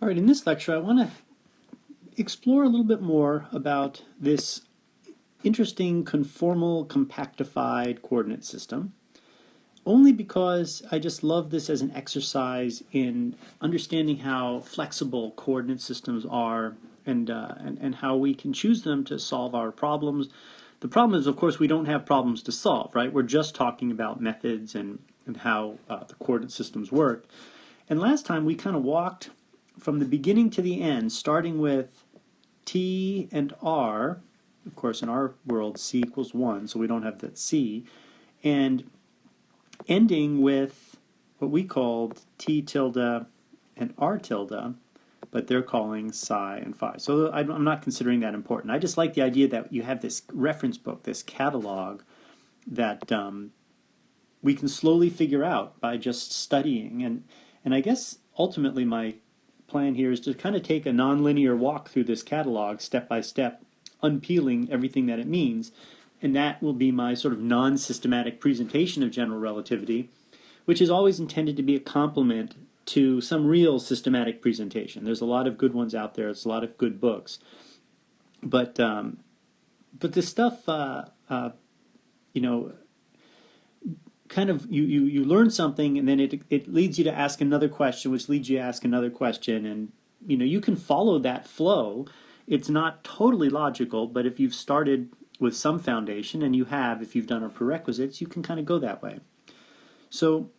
All right, in this lecture, I want to explore a little bit more about this interesting conformal compactified coordinate system, only because I just love this as an exercise in understanding how flexible coordinate systems are and how we can choose them to solve our problems. The problem is, of course, we don't have problems to solve, right? We're just talking about methods and how the coordinate systems work. And last time we kind of walked from the beginning to the end, starting with t and r. Of course, in our world, c equals 1, so we don't have that c, and ending with what we called t tilde and r tilde, but they're calling psi and phi. So I'm not considering that important. I just like the idea that you have this reference book, this catalog, that we can slowly figure out by just studying. And I guess ultimately my plan here is to kind of take a nonlinear walk through this catalog step by step, unpeeling everything that it means, and that will be my sort of non-systematic presentation of general relativity, which is always intended to be a complement to some real systematic presentation. There's a lot of good ones out there. There's a lot of good books, but this stuff, you know, kind of you learn something, and then it leads you to ask another question, which leads you to ask another question, and you can follow that flow. It's not totally logical, but if you've started with some foundation, and you have, if you've done our prerequisites, you can kind of go that way. So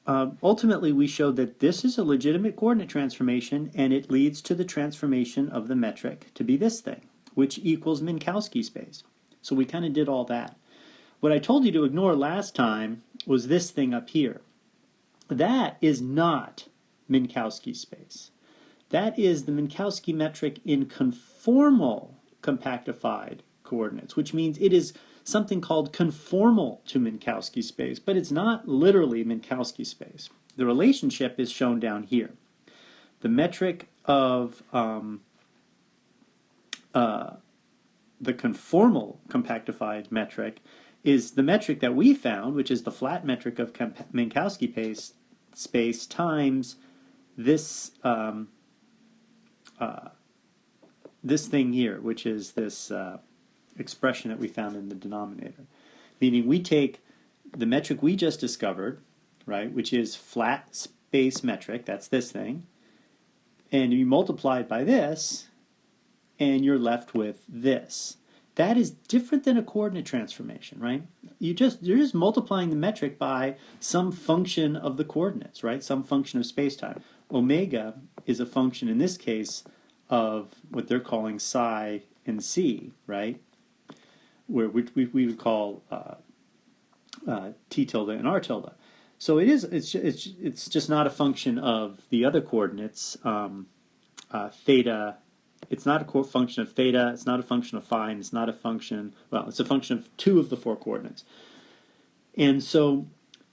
ultimately we showed that this is a legitimate coordinate transformation, and it leads to the transformation of the metric to be this thing, which equals Minkowski space. So we kind of did all that. What I told you to ignore last time was this thing up here. That is not Minkowski space. That is the Minkowski metric in conformal compactified coordinates, which means it is something called conformal to Minkowski space, but it's not literally Minkowski space. The relationship is shown down here. The metric of the conformal compactified metric is the metric that we found, which is the flat metric of Minkowski space times this this thing here, which is this expression that we found in the denominator. Meaning we take the metric we just discovered, right, which is flat space metric, that's this thing, and you multiply it by this, and you're left with this. That is different than a coordinate transformation, right? You're just multiplying the metric by some function of the coordinates, right? Some function of space-time. Omega is a function, in this case, of what they're calling psi and c, right? Which we would call t tilde and r tilde. So it's just not a function of the other coordinates, theta. It's not a function of theta, it's not a function of phi, and it's not a function, well, it's a function of two of the four coordinates. And so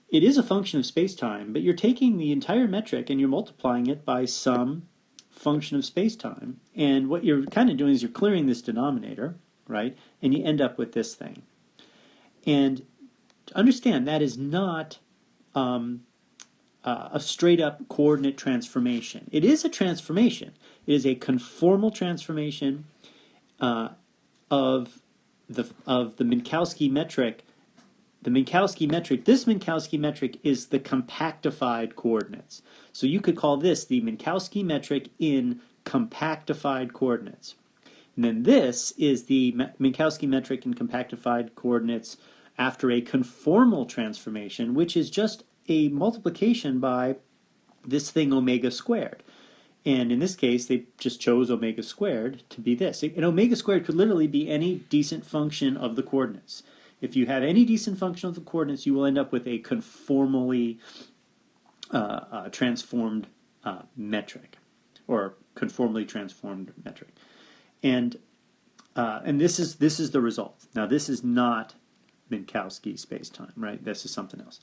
it is a function of space-time, but you're taking the entire metric and you're multiplying it by some function of space-time. And what you're kind of doing is you're clearing this denominator, right? And you end up with this thing. And to understand, that is not a straight-up coordinate transformation. It is a transformation. It is a conformal transformation of the Minkowski metric. The Minkowski metric, this Minkowski metric is the compactified coordinates. So you could call this the Minkowski metric in compactified coordinates. And then this is the Minkowski metric in compactified coordinates after a conformal transformation, which is just a multiplication by this thing omega squared. And in this case, they just chose omega squared to be this. And omega squared could literally be any decent function of the coordinates. If you have any decent function of the coordinates, you will end up with a conformally transformed metric, or conformally transformed metric. And this is the result. Now, this is not Minkowski space-time, right? This is something else.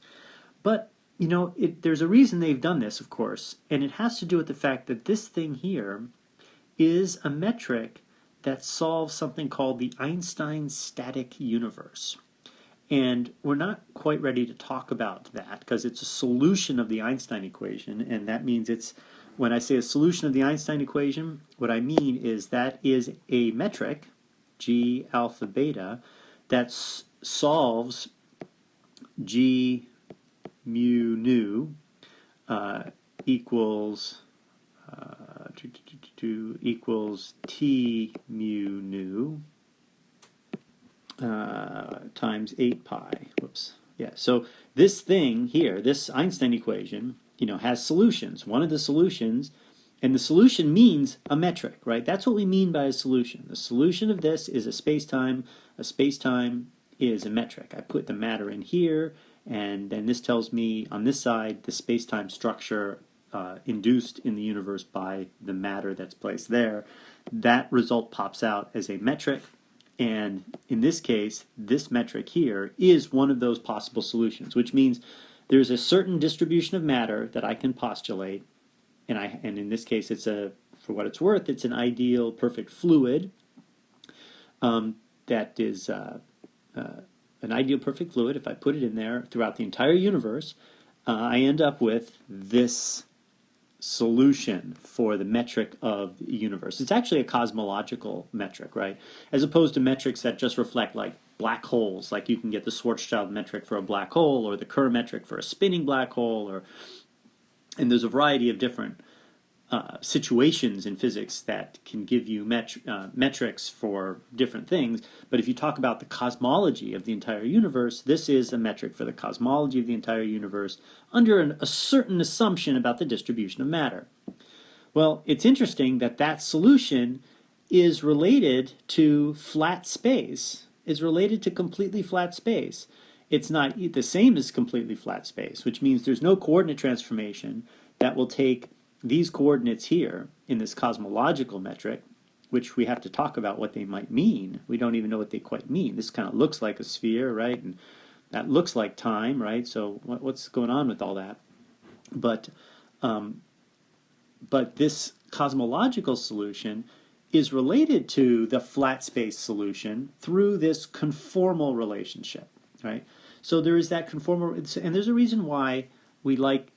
But there's a reason they've done this, of course, and it has to do with the fact that this thing here is a metric that solves something called the Einstein static universe. And we're not quite ready to talk about that because it's a solution of the Einstein equation, and that means it's when I say a solution of the Einstein equation, what I mean is that is a metric, g alpha beta, that solves g mu nu equals equals t mu nu times 8 pi. Whoops. Yeah, so this thing here, this Einstein equation, has solutions. One of the solutions, and the solution means a metric, right? That's what we mean by a solution. The solution of this is a space-time. A space-time is a metric. I put the matter in here, and then this tells me on this side the space-time structure induced in the universe by the matter that's placed there. That result pops out as a metric. And in this case, this metric here is one of those possible solutions, which means there's a certain distribution of matter that I can postulate, and in this case, it's for what it's worth, it's an ideal perfect fluid. That is an ideal perfect fluid. If I put it in there throughout the entire universe, I end up with this solution for the metric of the universe. It's actually a cosmological metric, right? As opposed to metrics that just reflect like black holes, like you can get the Schwarzschild metric for a black hole or the Kerr metric for a spinning black hole, and there's a variety of different situations in physics that can give you metrics for different things. But if you talk about the cosmology of the entire universe, this is a metric for the cosmology of the entire universe under a certain assumption about the distribution of matter. Well, it's interesting that that solution is related to flat space, is related to completely flat space. It's not the same as completely flat space, which means there's no coordinate transformation that will take these coordinates here in this cosmological metric, which we have to talk about what they might mean. We don't even know what they quite mean. This kind of looks like a sphere, right? And that looks like time, right? So what's going on with all that? But this cosmological solution is related to the flat space solution through this conformal relationship, right? So there is that conformal, and there's a reason why we like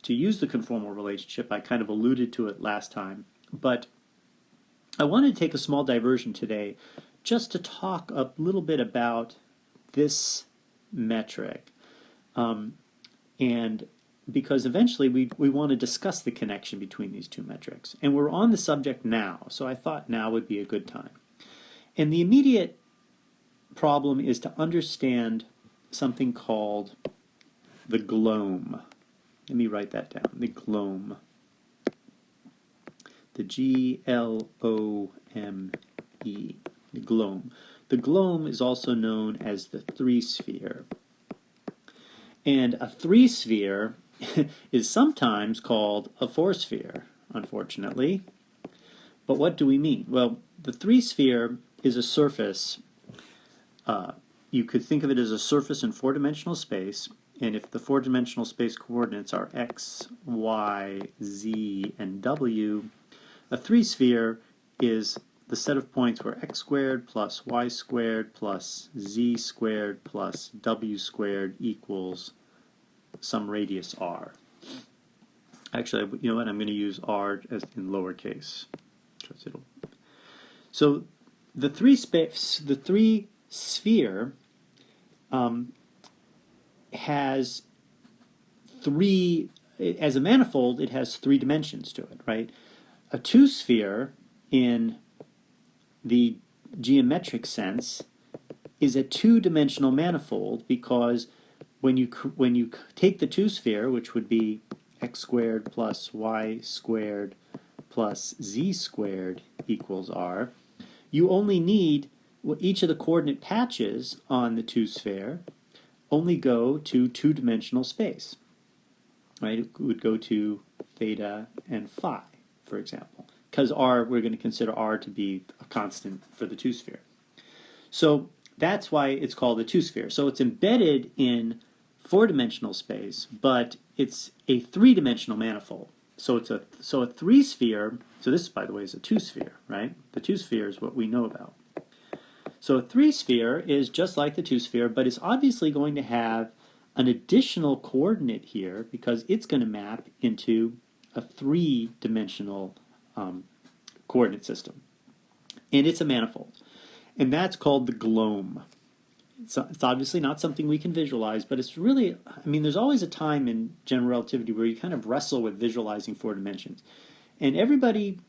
to use the conformal relationship. I kind of alluded to it last time, but I wanted to take a small diversion today just to talk a little bit about this metric, and because eventually we want to discuss the connection between these two metrics, and we're on the subject now, so I thought now would be a good time. And the immediate problem is to understand something called the Glome. Let me write that down, the Glome. The G-L-O-M-E, the Glome. The Glome is also known as the three-sphere. And a three-sphere is sometimes called a four-sphere, unfortunately. But what do we mean? Well, the three-sphere is a surface. You could think of it as a surface in four-dimensional space. And if the four-dimensional space coordinates are x, y, z, and w, a three-sphere is the set of points where x squared plus y squared plus z squared plus w squared equals some radius r. Actually, you know what? I'm going to use r as in lowercase. So the three-sphere has three, as a manifold, it has three dimensions to it, right? A two-sphere, in the geometric sense, is a two-dimensional manifold because when you take the two-sphere, which would be x squared plus y squared plus z squared equals r, you only need each of the coordinate patches on the two-sphere only go to two-dimensional space, right? It would go to theta and phi, for example, because r, we're going to consider r to be a constant for the two-sphere. So that's why it's called a two-sphere. So it's embedded in four-dimensional space, but it's a three-dimensional manifold. So it's a three-sphere. So this, by the way, is a two-sphere, right? The two-sphere is what we know about. So a three-sphere is just like the two-sphere, but it's obviously going to have an additional coordinate here because it's going to map into a three-dimensional coordinate system. And it's a manifold. And that's called the Glome. It's obviously not something we can visualize, but it's really, I mean, there's always a time in general relativity where you kind of wrestle with visualizing four dimensions. And everybody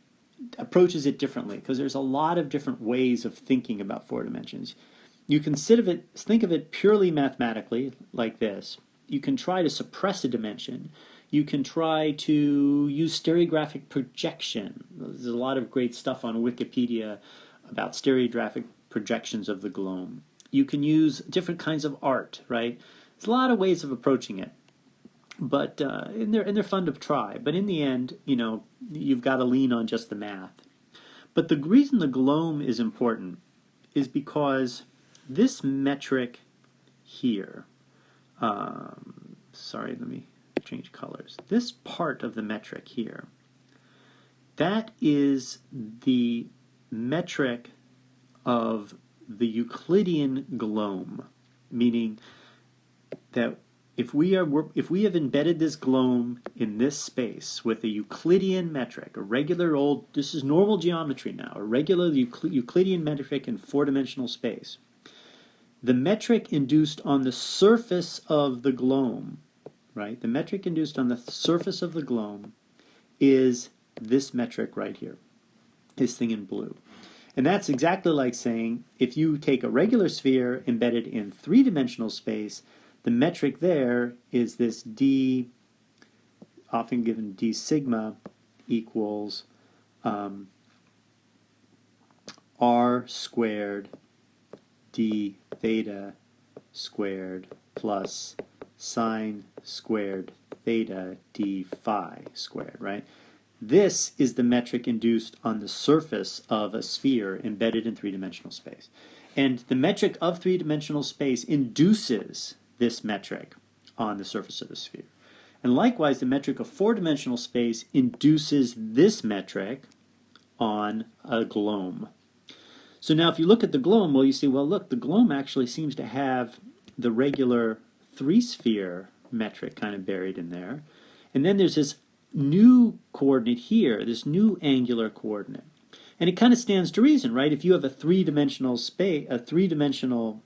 approaches it differently because there's a lot of different ways of thinking about four dimensions. You can think of it purely mathematically like this. You can try to suppress a dimension. You can try to use stereographic projection. There's a lot of great stuff on Wikipedia about stereographic projections of the Glome. You can use different kinds of art, right? There's a lot of ways of approaching it, but and they're fun to try. But in the end, you know, you've got to lean on just the math. But the reason the Glome is important is because this metric here, sorry, let me change colors. This part of the metric here, that is the metric of the Euclidean Glome, meaning that if we have embedded this Glome in this space with a Euclidean metric, a regular old, this is normal geometry now, a regular Euclidean metric in four-dimensional space, the metric induced on the surface of the Glome, right? The metric induced on the surface of the Glome is this metric right here, this thing in blue. And that's exactly like saying if you take a regular sphere embedded in three-dimensional space, the metric there is this d, often given d sigma, equals r squared d theta squared plus sine squared theta d phi squared, right? This is the metric induced on the surface of a sphere embedded in three-dimensional space. And the metric of three-dimensional space induces this metric on the surface of the sphere. And likewise, the metric of four-dimensional space induces this metric on a Glome. So now if you look at the Glome, well, you see, well, look, the Glome actually seems to have the regular three-sphere metric kind of buried in there. And then there's this new coordinate here, this new angular coordinate. And it kind of stands to reason, right? If you have a three-dimensional space, a three-dimensional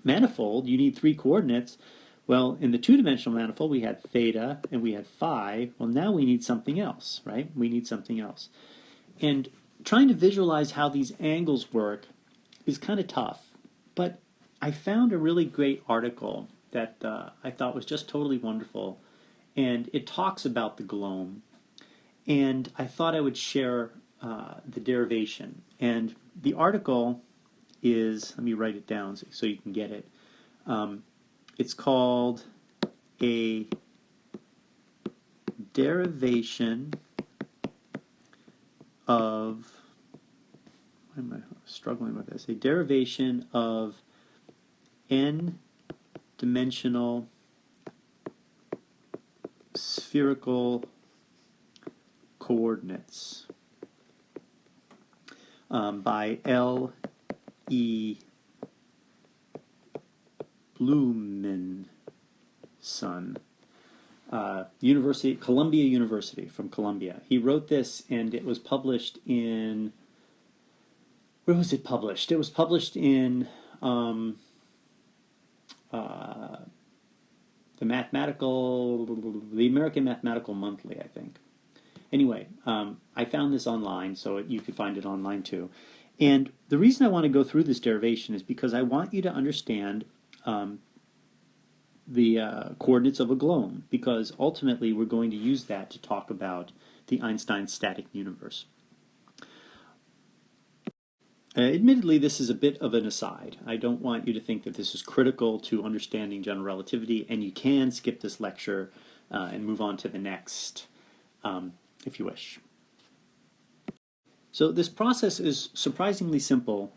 manifold, you need three coordinates. Well, in the two-dimensional manifold, we had theta and we had phi. Well, now we need something else, right? We need something else. And trying to visualize how these angles work is kind of tough. But I found a really great article that I thought was just totally wonderful. And it talks about the Glome. And I thought I would share the derivation. And the article is, let me write it down so you can get it. It's called A Derivation of, why am I struggling with this? A derivation of n-dimensional spherical coordinates by L.E. Blumenson, Columbia University, from Columbia. He wrote this, and it was published in, where was it published? It was published in the American Mathematical Monthly, I think. Anyway, I found this online, so you could find it online too. And the reason I want to go through this derivation is because I want you to understand the coordinates of a Glome, because ultimately we're going to use that to talk about the Einstein static universe. Admittedly, this is a bit of an aside. I don't want you to think that this is critical to understanding general relativity, and you can skip this lecture and move on to the next if you wish. So this process is surprisingly simple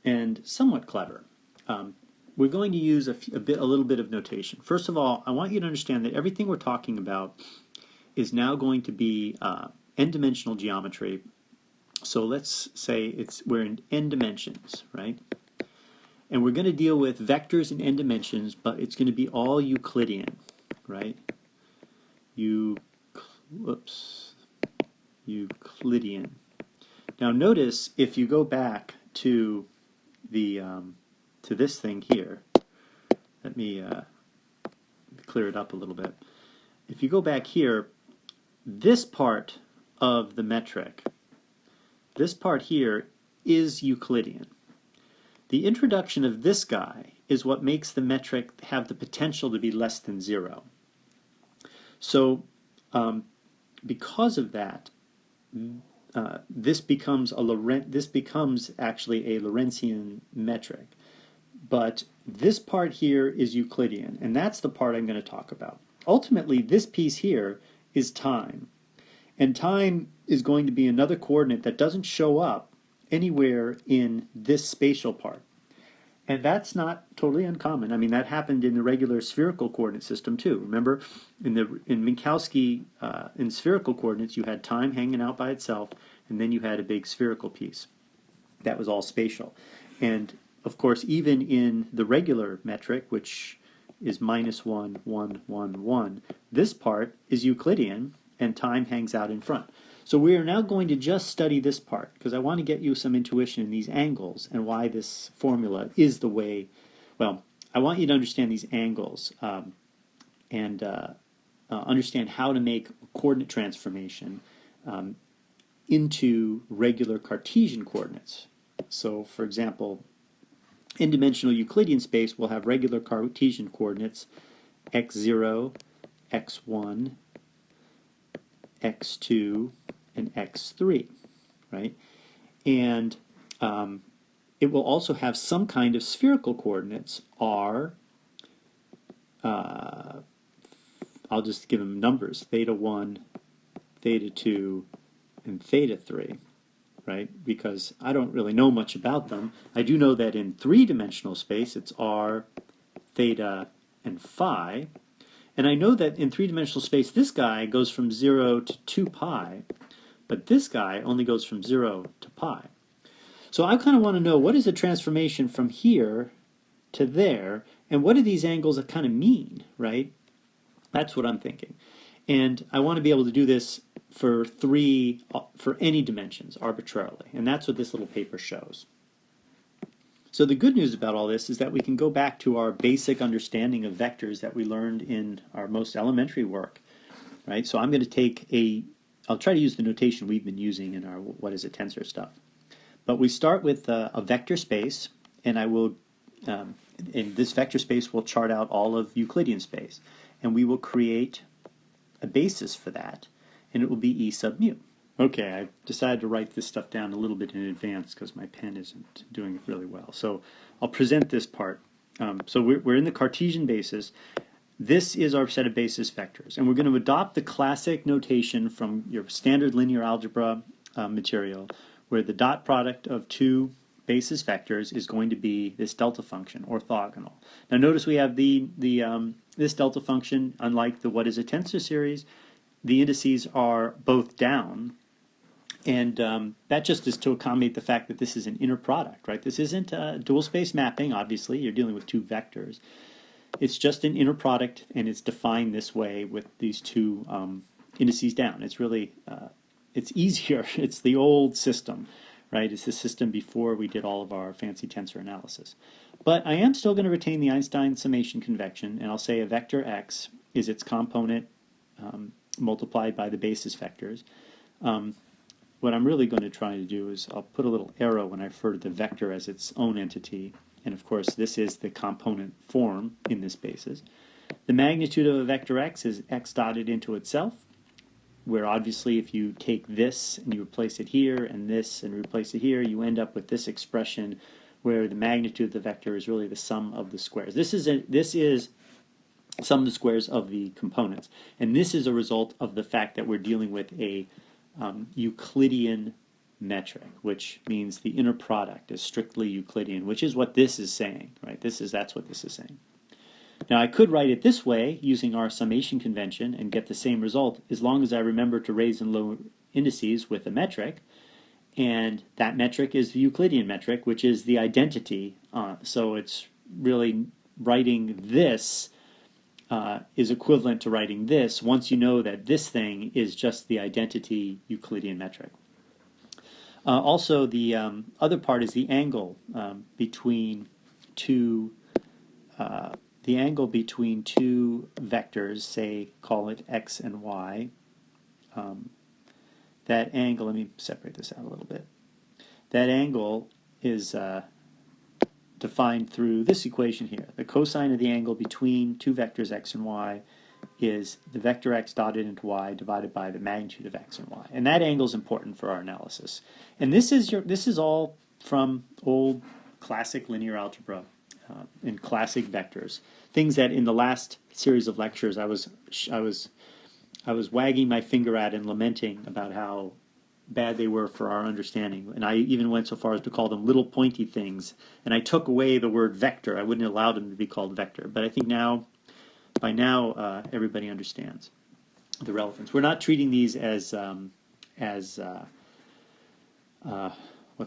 and somewhat clever. We're going to use a little bit of notation. First of all, I want you to understand that everything we're talking about is now going to be n-dimensional geometry. So let's say we're in n dimensions, right? And we're going to deal with vectors in n dimensions, but it's going to be all Euclidean, right? Euclidean. whoops, Euclidean. Now notice if you go back to the to this thing here, let me clear it up a little bit. If you go back here, this part of the metric, this part here is Euclidean. The introduction of this guy is what makes the metric have the potential to be less than 0. So because of that, this becomes actually a Lorentzian metric. But this part here is Euclidean, and that's the part I'm going to talk about. Ultimately, this piece here is time. And time is going to be another coordinate that doesn't show up anywhere in this spatial part. And that's not totally uncommon. I mean, that happened in the regular spherical coordinate system too. Remember, in Minkowski, in spherical coordinates, you had time hanging out by itself, and then you had a big spherical piece. That was all spatial. And of course, even in the regular metric, which is -1, 1, 1, 1, this part is Euclidean, and time hangs out in front. So we are now going to just study this part, because I want to get you some intuition in these angles and why this formula is the way, well, I want you to understand these angles and understand how to make a coordinate transformation into regular Cartesian coordinates. So, for example, in-dimensional Euclidean space will have regular Cartesian coordinates x0, x1, x2, and x3, right? And it will also have some kind of spherical coordinates, r, I'll just give them numbers, theta 1, theta 2, and theta 3, right? Because I don't really know much about them. I do know that in three-dimensional space it's r, theta, and phi. And I know that in three-dimensional space this guy goes from 0 to 2 pi, but this guy only goes from 0 to pi. So I kind of want to know, what is the transformation from here to there, and what do these angles kind of mean, right? That's what I'm thinking. And I want to be able to do this for any dimensions arbitrarily, and that's what this little paper shows. So the good news about all this is that we can go back to our basic understanding of vectors that we learned in our most elementary work, right? So I'm going to I'll try to use the notation we've been using in our what is a tensor stuff. But we start with a vector space, and I will, and this vector space will chart out all of Euclidean space, and we will create a basis for that, and it will be E sub mu. Okay, I decided to write this stuff down a little bit in advance because my pen isn't doing it really well. So I'll present this part. So we're in the Cartesian basis. This is our set of basis vectors, and we're going to adopt the classic notation from your standard linear algebra material, where the dot product of two basis vectors is going to be this delta function, orthogonal. Now notice we have this delta function, unlike the what is a tensor series, the indices are both down, and that just is to accommodate the fact that this is an inner product, right? This isn't a dual space mapping, obviously, you're dealing with two vectors. It's just an inner product, and it's defined this way with these two indices down. It's really, it's easier. It's the old system, right? It's the system before we did all of our fancy tensor analysis. But I am still going to retain the Einstein summation convection, and I'll say a vector x is its component multiplied by the basis vectors. What I'm really going to try to do is I'll put a little arrow when I refer to the vector as its own entity, and of course this is the component form in this basis. The magnitude of a vector x is x dotted into itself, where obviously if you take this and you replace it here and this and replace it here, you end up with this expression where the magnitude of the vector is really the sum of the squares. This is sum of the squares of the components, and this is a result of the fact that we're dealing with a Euclidean metric, which means the inner product is strictly Euclidean, which is what this is saying, right? That's what this is saying. Now I could write it this way using our summation convention and get the same result as long as I remember to raise and lower indices with a metric, and that metric is the Euclidean metric, which is the identity. So it's really writing this is equivalent to writing this once you know that this thing is just the identity Euclidean metric. Also, the other part is the angle between two vectors, say call it x and y. That angle, let me separate this out a little bit. That angle is defined through this equation here. The cosine of the angle between two vectors x and y is the vector x dotted into y divided by the magnitude of x and y. And that angle is important for our analysis. And this is all from old classic linear algebra and classic vectors. Things that in the last series of lectures I was wagging my finger at and lamenting about how bad they were for our understanding. And I even went so far as to call them little pointy things. And I took away the word vector. I wouldn't allow them to be called vector. But I think by now, everybody understands the relevance. We're not treating these as what's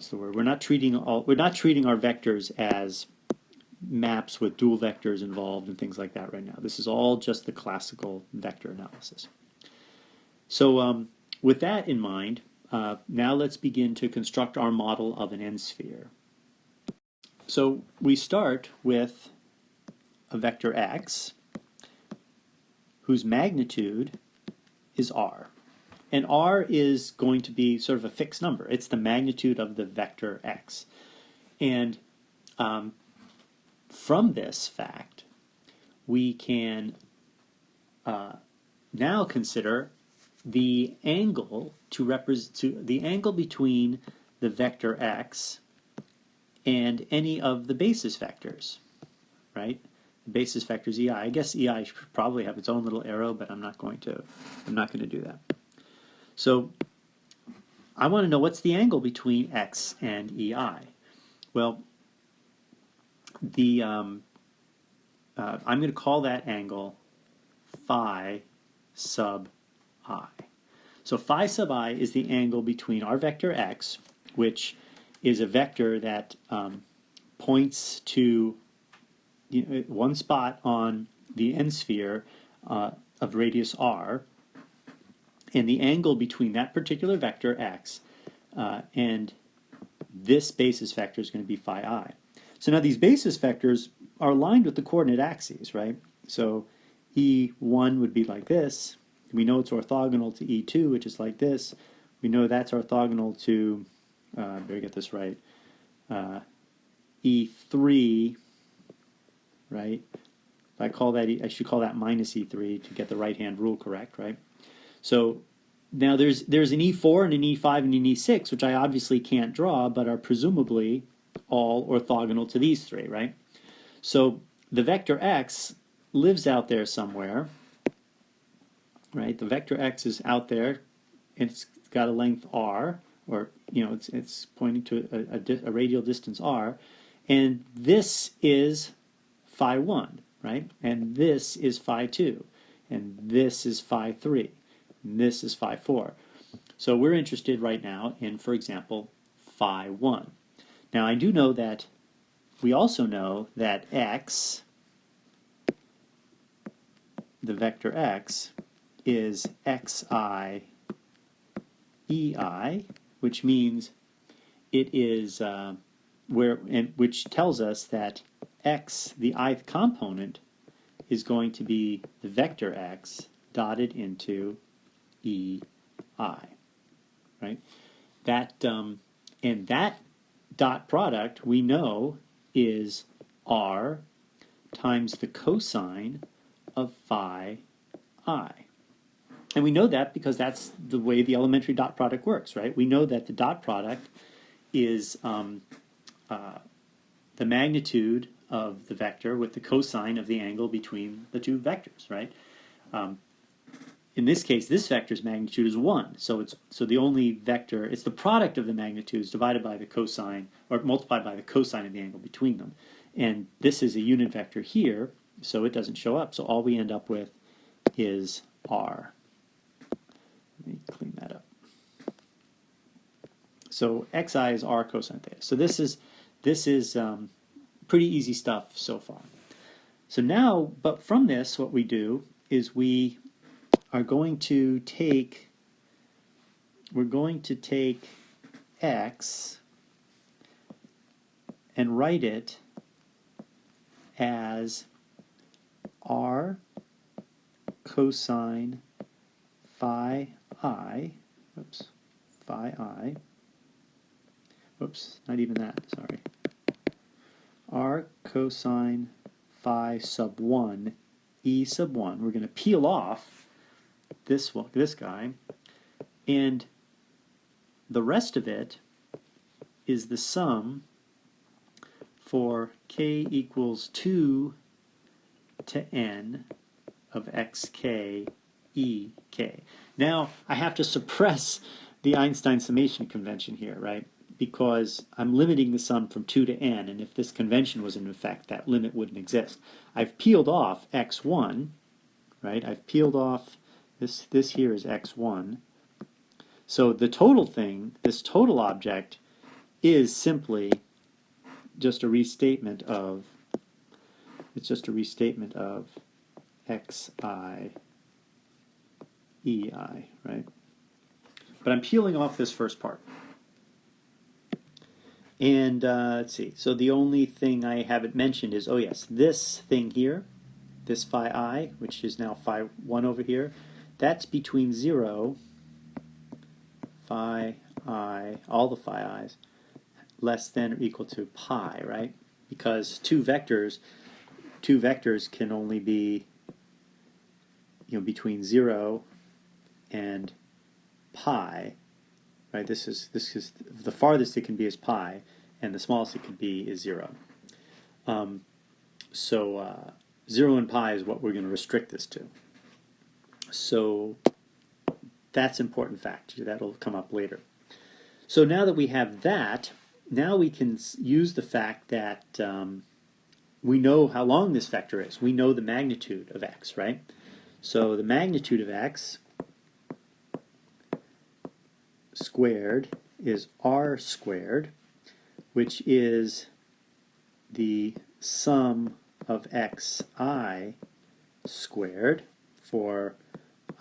the word? We're not treating our vectors as maps with dual vectors involved and things like that right now. This is all just the classical vector analysis. So with that in mind, now let's begin to construct our model of an n-sphere. So we start with a vector x whose magnitude is r. And r is going to be sort of a fixed number. It's the magnitude of the vector x. And from this fact, we can now consider the angle the angle between the vector x and any of the basis vectors, right? The basis vectors ei. I guess ei should probably have its own little arrow, but I'm not going to do that. So I want to know what's the angle between x and ei. Well, I'm going to call that angle phi sub I. So phi sub I is the angle between our vector x, which is a vector that points to one spot on the n-sphere of radius r, and the angle between that particular vector x and this basis vector is going to be phi I. So now these basis vectors are aligned with the coordinate axes, right? So E1 would be like this. We know it's orthogonal to E2, which is like this. We know that's orthogonal to, better get this right, E3, right? I should call that minus E3 to get the right-hand rule correct, right? So now there's an E4 and an E5 and an E6, which I obviously can't draw, but are presumably all orthogonal to these three, right? So the vector x lives out there somewhere, right? The vector x is out there, and it's got a length r, or it's pointing to a radial distance r, and this is phi 1, right? And this is phi 2, and this is phi 3, and this is phi 4. So we're interested right now in, for example, phi 1. Now I do know that we also know that x, the vector x, is xi ei, which means it is which tells us that x, the ith component, is going to be the vector x dotted into ei, right? That and that dot product we know is r times the cosine of phi I. And we know that because that's the way the elementary dot product works, right? We know that the dot product is the magnitude of the vector with the cosine of the angle between the two vectors, right? In this case, this vector's magnitude is 1, so the only vector, it's the product of the magnitudes divided by the cosine, or multiplied by the cosine of the angle between them. And this is a unit vector here, so it doesn't show up. So all we end up with is r. Let me clean that up. So xi is r cosine theta. So this is pretty easy stuff so far. So now, but from this, what we do is we are going to take, we're going to take x and write it as r cosine phi I, oops, phi I, oops, not even that, sorry, r cosine phi sub 1 e sub 1. We're going to peel off this one, this guy, and the rest of it is the sum for k equals 2 to n of xk ek. Now I have to suppress the Einstein summation convention here, right? Because I'm limiting the sum from 2 to n, and if this convention was in effect, that limit wouldn't exist. I've peeled off x1, right? I've peeled off, this here is x1. So the total thing, this total object, is simply just a restatement of, it's just a restatement of xi ei, right? But I'm peeling off this first part. And let's see, so the only thing I haven't mentioned is, oh yes, this thing here, this phi I, which is now phi 1 over here, that's between 0, phi I, all the phi i's, less than or equal to pi, right? Because two vectors can only be, you know, between 0 and pi, right? This is the farthest it can be is pi, and the smallest it can be is 0. So 0 and pi is what we're going to restrict this to. So that's an important fact. That'll come up later. So now that we have that, now we can use the fact that we know how long this vector is. We know the magnitude of x, right? So the magnitude of x squared is r squared, which is the sum of xi squared for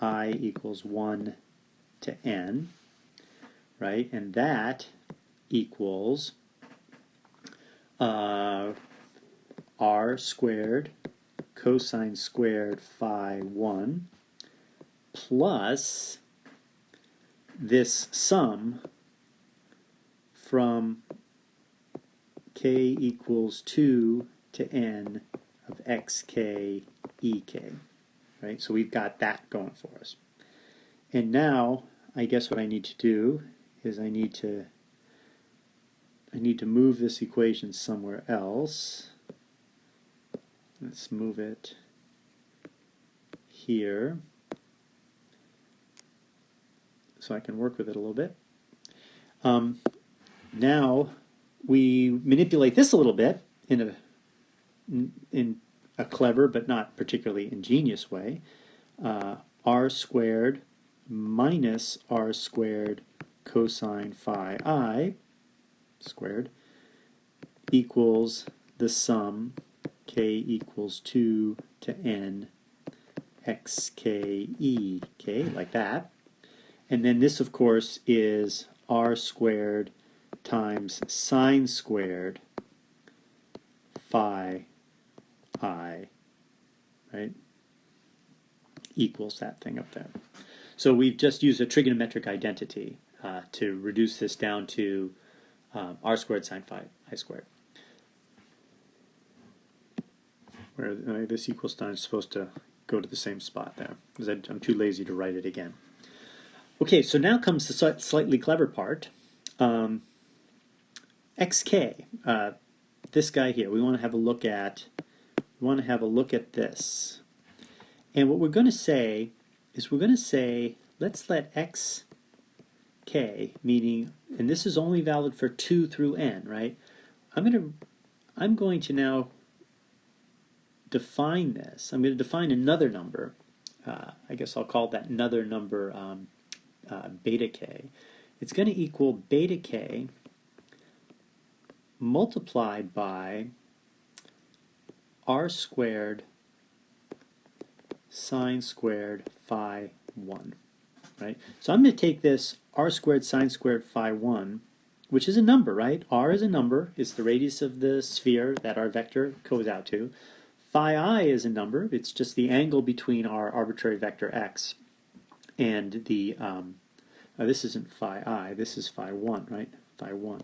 I equals 1 to n, right? And that equals r squared cosine squared phi 1 plus this sum from k equals 2 to n of xk ek, right? So we've got that going for us. And now I guess what I need to do is I need to move this equation somewhere else. Let's move it here so I can work with it a little bit. Now we manipulate this a little bit in a clever but not particularly ingenious way. R squared minus r squared cosine phi I squared equals the sum k equals 2 to n xk ek, like that. And then this, of course, is r squared times sine squared phi I, right, equals that thing up there. So we've just used a trigonometric identity to reduce this down to r squared sine phi I squared. Where this equal sign is supposed to go to the same spot there, because I'm too lazy to write it again. Okay, so now comes the slightly clever part. xk, this guy here, we want to have a look at. We want to have a look at this, and what we're going to say is let's let xk, meaning, and this is only valid for 2 through n, right? I'm going to now define this. I'm going to define another number. I guess I'll call that another number beta k. It's going to equal beta k multiplied by r squared sine squared phi 1, right? So I'm going to take this r squared sine squared phi 1, which is a number, right? R is a number. It's the radius of the sphere that our vector goes out to. Phi I is a number. It's just the angle between our arbitrary vector x and the, this isn't phi I, this is phi 1, right? Phi 1,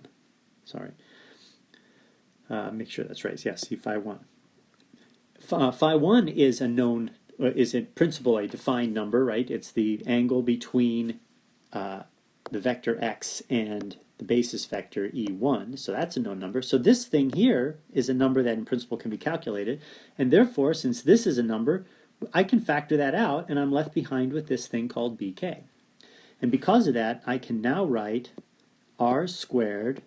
sorry. Make sure that's right. Yes, see phi 1. Phi 1 is a known, is in principle a defined number, right? It's the angle between the vector x and the basis vector e1, so that's a known number. So this thing here is a number that in principle can be calculated, and therefore, since this is a number, I can factor that out, and I'm left behind with this thing called bk. And because of that, I can now write r squared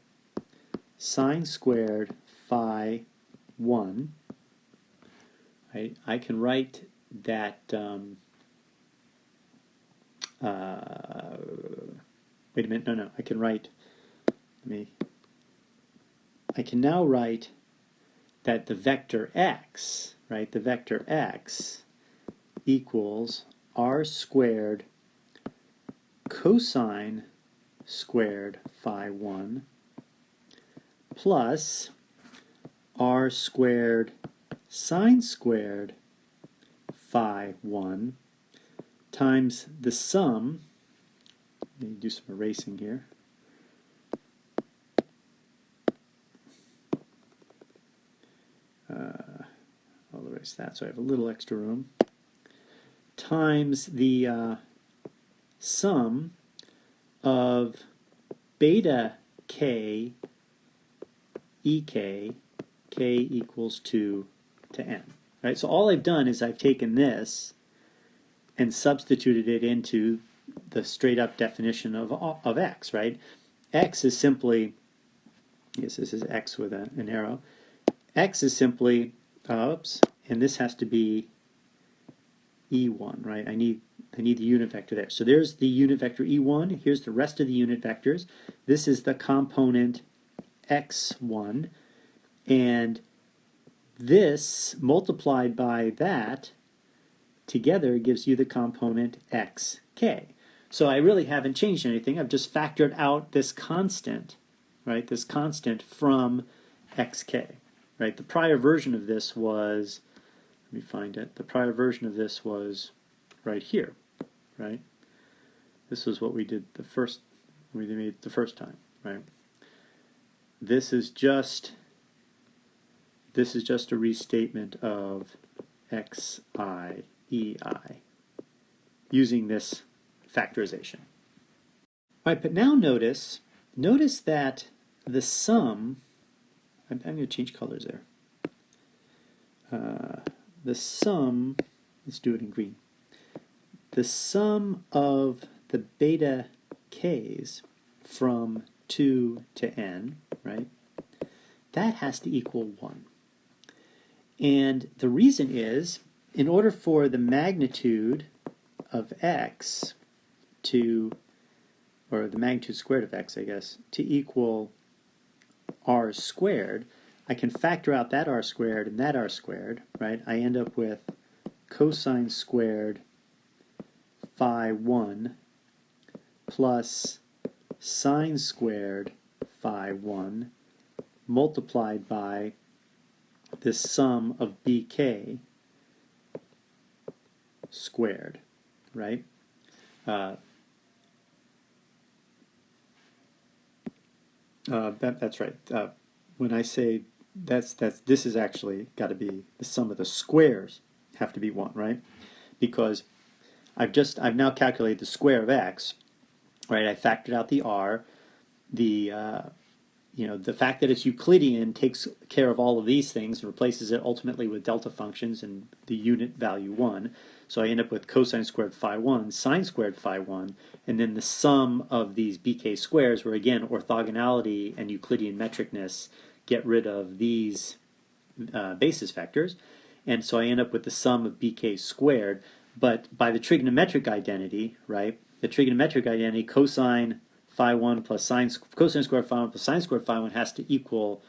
sine squared phi 1. I can write that, wait a minute, no, I can write, I can now write that the vector x, right, the vector x equals r squared cosine squared phi 1 plus r squared sine squared phi 1 times the sum, let me do some erasing here, I'll erase that so I have a little extra room, times the sum of beta k ek, k equals 2 to n. Right? So all I've done is I've taken this and substituted it into the straight up definition of x, right? X is simply, yes, this is x with an arrow. X is simply, oops, and this has to be e1, right? I need the unit vector there. So there's the unit vector e1. Here's the rest of the unit vectors. This is the component x1, and this multiplied by that together gives you the component xk. So I really haven't changed anything. I've just factored out this constant, right? This constant from xk, right? The prior version of this was, let me find it. The prior version of this was right here, right? This was what we did the first, we made the first time, right? This is just a restatement of xi, ei, using this factorization. All right, but now notice that the sum, I'm going to change colors there. The sum, let's do it in green. The sum of the beta k's from 2 to n, right, that has to equal 1. And the reason is, in order for the magnitude of x to, or the magnitude squared of x, I guess, to equal r squared, I can factor out that r squared and that r squared, right? I end up with cosine squared phi 1 plus sine squared phi 1 multiplied by this sum of bk squared, right? That's right. When I say this is actually got to be the sum of the squares have to be 1, right? Because I've now calculated the square of x, right? I factored out the r, the fact that it's Euclidean takes care of all of these things and replaces it ultimately with delta functions and the unit value 1. So I end up with cosine squared phi 1, sine squared phi 1, and then the sum of these bk squares, where again orthogonality and Euclidean metricness get rid of these basis vectors. And so I end up with the sum of bk squared. But by the trigonometric identity, right, the trigonometric identity, cosine phi 1 plus cosine squared phi 1 plus sine squared phi 1 has to equal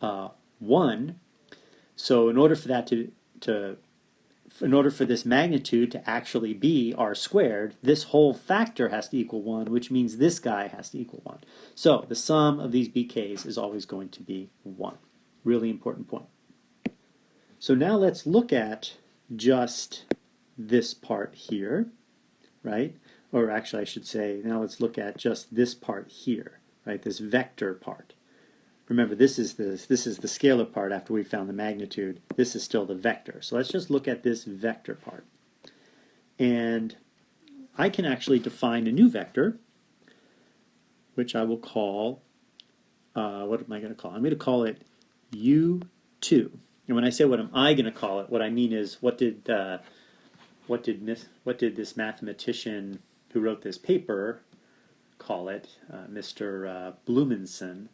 1. So in order for that in order for this magnitude to actually be r squared, this whole factor has to equal 1, which means this guy has to equal 1. So the sum of these bk's is always going to be 1. Really important point. So now let's look at just this part here, right? Or actually I should say, now let's look at just this part here, right? This vector part. Remember, this is the scalar part after we found the magnitude. This is still the vector. So let's just look at this vector part. And I can actually define a new vector, which I will call, what am I going to call? I'm going to call it U2. And when I say what am I going to call it, what I mean is what did this mathematician who wrote this paper call it, Mr. Blumenson.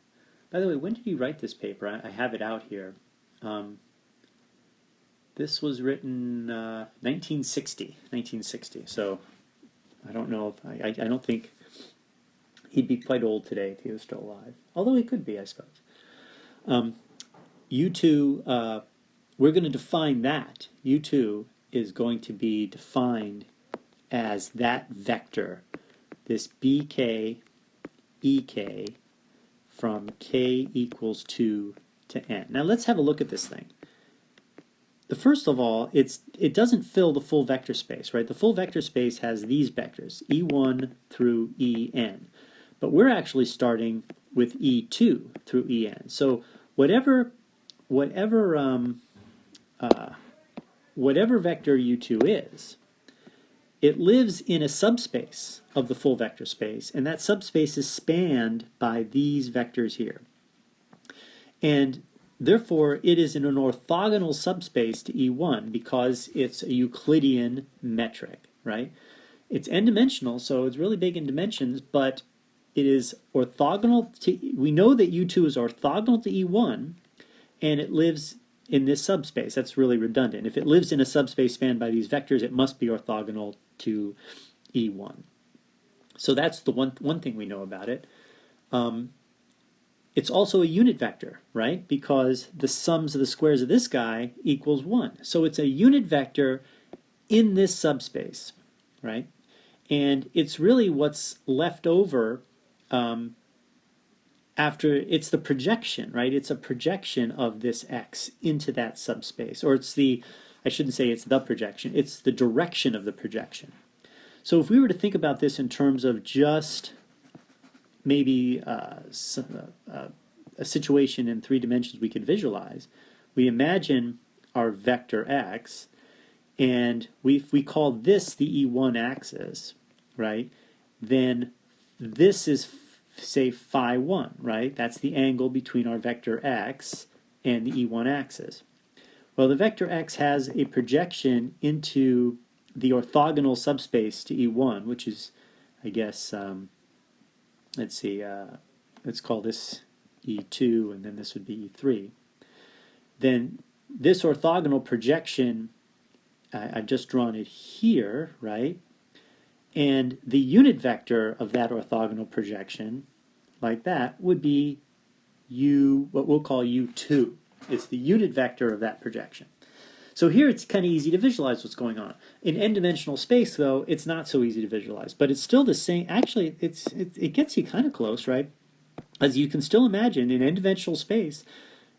By the way, when did he write this paper? I have it out here. This was written 1960. So I don't know if I don't think he'd be quite old today if he was still alive. Although he could be, I suppose. U2, we're going to define that. U2 is going to be defined as that vector, this bk, ek, from k equals 2 to n. Now let's have a look at this thing. First of all, it doesn't fill the full vector space, right? The full vector space has these vectors, e1 through en. But we're actually starting with e2 through en. So whatever vector u2 is, it lives in a subspace of the full vector space, and that subspace is spanned by these vectors here. And therefore, it is in an orthogonal subspace to E1 because it's a Euclidean metric, right? It's n-dimensional, so it's really big in dimensions, but it is orthogonal to, we know that U2 is orthogonal to E1, and it lives in this subspace. That's really redundant. If it lives in a subspace spanned by these vectors, it must be orthogonal to E1. So that's the one thing we know about it. It's also a unit vector, right? Because the sums of the squares of this guy equals 1. So it's a unit vector in this subspace, right? And it's really what's left over after, it's the projection, right? It's a projection of this x into that subspace. Or it's the, I shouldn't say it's the projection, it's the direction of the projection. So if we were to think about this in terms of just maybe a situation in 3 dimensions we could visualize, we imagine our vector x, and if we call this the E1 axis, right, then this is, say, phi 1, right? That's the angle between our vector x and the E1 axis. Well, the vector x has a projection into the orthogonal subspace to E1, which is, I guess, let's see, let's call this E2, and then this would be E3. Then this orthogonal projection, I've just drawn it here, right? And the unit vector of that orthogonal projection, like that, would be what we'll call U2. It's the unit vector of that projection. So here it's kind of easy to visualize what's going on. In n-dimensional space, though, it's not so easy to visualize. But it's still the same. Actually, it gets you kind of close, right? As you can still imagine, in n-dimensional space,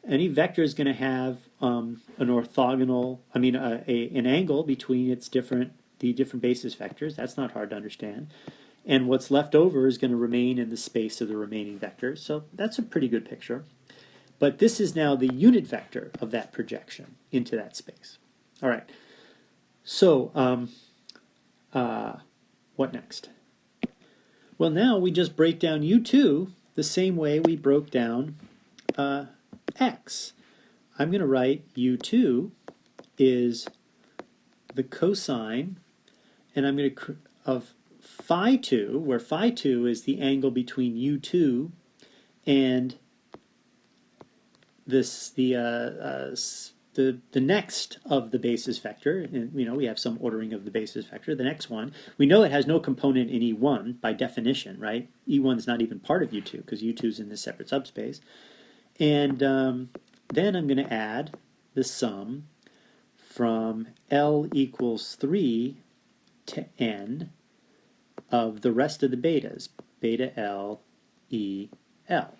any vector is going to have an orthogonal, an angle between the different basis vectors. That's not hard to understand. And what's left over is going to remain in the space of the remaining vectors. So that's a pretty good picture. But this is now the unit vector of that projection into that space. All right. So what next? Well, now we just break down U2 the same way we broke down x. I'm going to write U2 is the cosine, and I'm going to, of phi 2, where phi 2 is the angle between U2 and this, the next of the basis vector. And, we have some ordering of the basis vector. The next one, we know it has no component in E1 by definition, right? E1 is not even part of U2 because U2 is in this separate subspace. And then I'm going to add the sum from L equals 3 to n of the rest of the betas, beta L, E, L.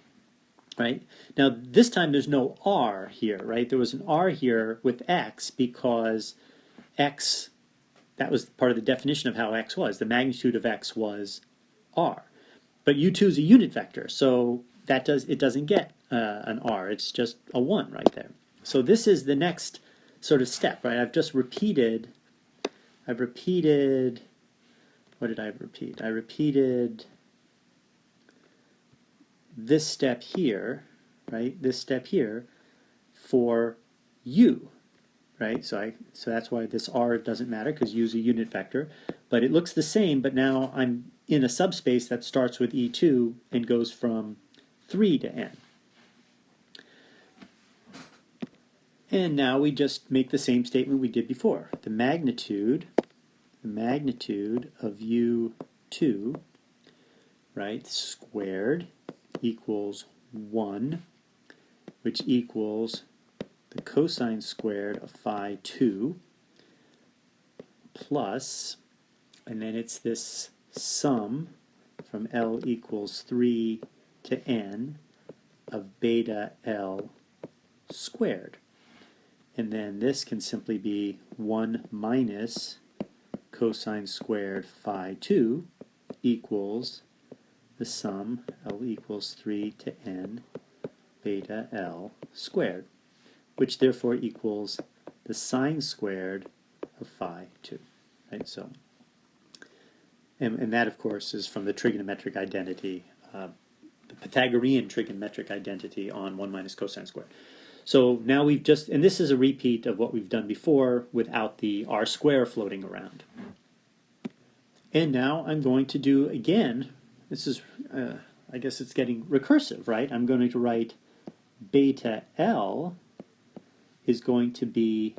Right? Now this time there's no R here, right? There was an R here with X because X, that was part of the definition of how X was. The magnitude of X was R. But U2 is a unit vector, so it doesn't get an R. It's just a 1 right there. So this is the next sort of step, right? I've repeated, what did I repeat? I repeated this step here, right? This step here for U, right? So that's why this R doesn't matter, because U is a unit vector. But it looks the same, but now I'm in a subspace that starts with E2 and goes from 3 to n. And now we just make the same statement we did before. The magnitude of U2, right, squared equals 1, which equals the cosine squared of phi 2 plus, and then it's this sum from L equals 3 to n of beta L squared. And then this can simply be 1 minus cosine squared phi 2 equals the sum L equals 3 to n beta L squared, which therefore equals the sine squared of phi 2. Right? So, and that, of course, is from the trigonometric identity, the Pythagorean trigonometric identity on 1 minus cosine squared. So now we've just, and this is a repeat of what we've done before without the r square floating around. And now I'm going to do again, this is, I guess it's getting recursive, right? I'm going to write beta L is going to be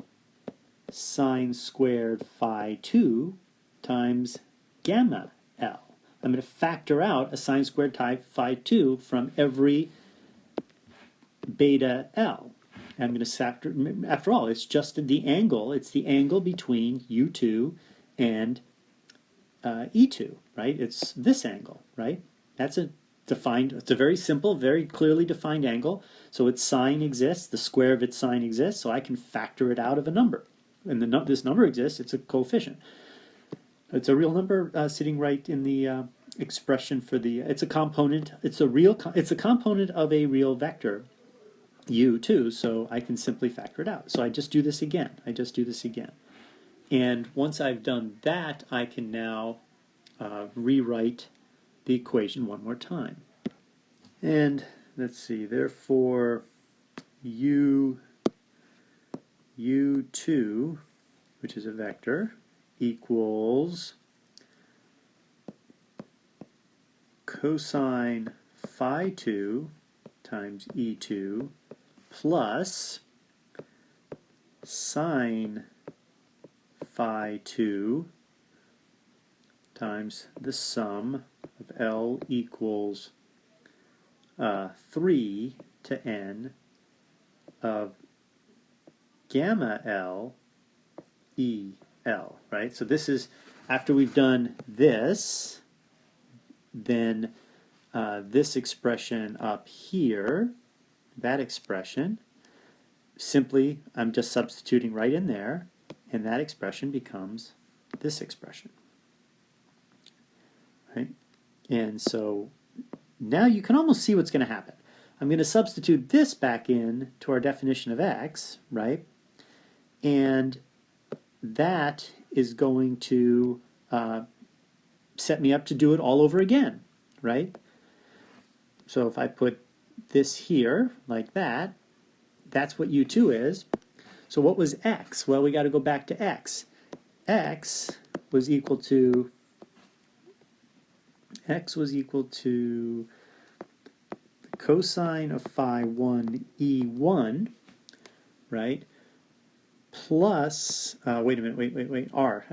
sine squared phi 2 times gamma L. I'm going to factor out a sine squared phi 2 from every beta L. And I'm going to factor, after all, it's just the angle, it's the angle between U2 and E2, right? It's this angle, right? That's a defined, it's a very simple, very clearly defined angle. So its sine exists, the square of its sine exists, so I can factor it out of a number. And this number exists, it's a coefficient. It's a real number sitting right in the expression for the, it's a component, it's a component of a real vector, U2, so I can simply factor it out. So I just do this again, And once I've done that, I can now rewrite the equation one more time. And let's see, therefore U2, which is a vector, equals cosine phi 2 times E2 plus sine phi 2 times the sum of L equals 3 to n of gamma L E L, right? So this is, after we've done this, then this expression up here, that expression, simply I'm just substituting right in there, and that expression becomes this expression, right? And so now you can almost see what's going to happen. I'm going to substitute this back in to our definition of x, right? And that is going to set me up to do it all over again, right? So if I put this here like that, that's what U2 is. So what was x? Well, we got to go back to x. X was equal to the cosine of phi 1 E1, right? Plus, wait a minute, wait, R.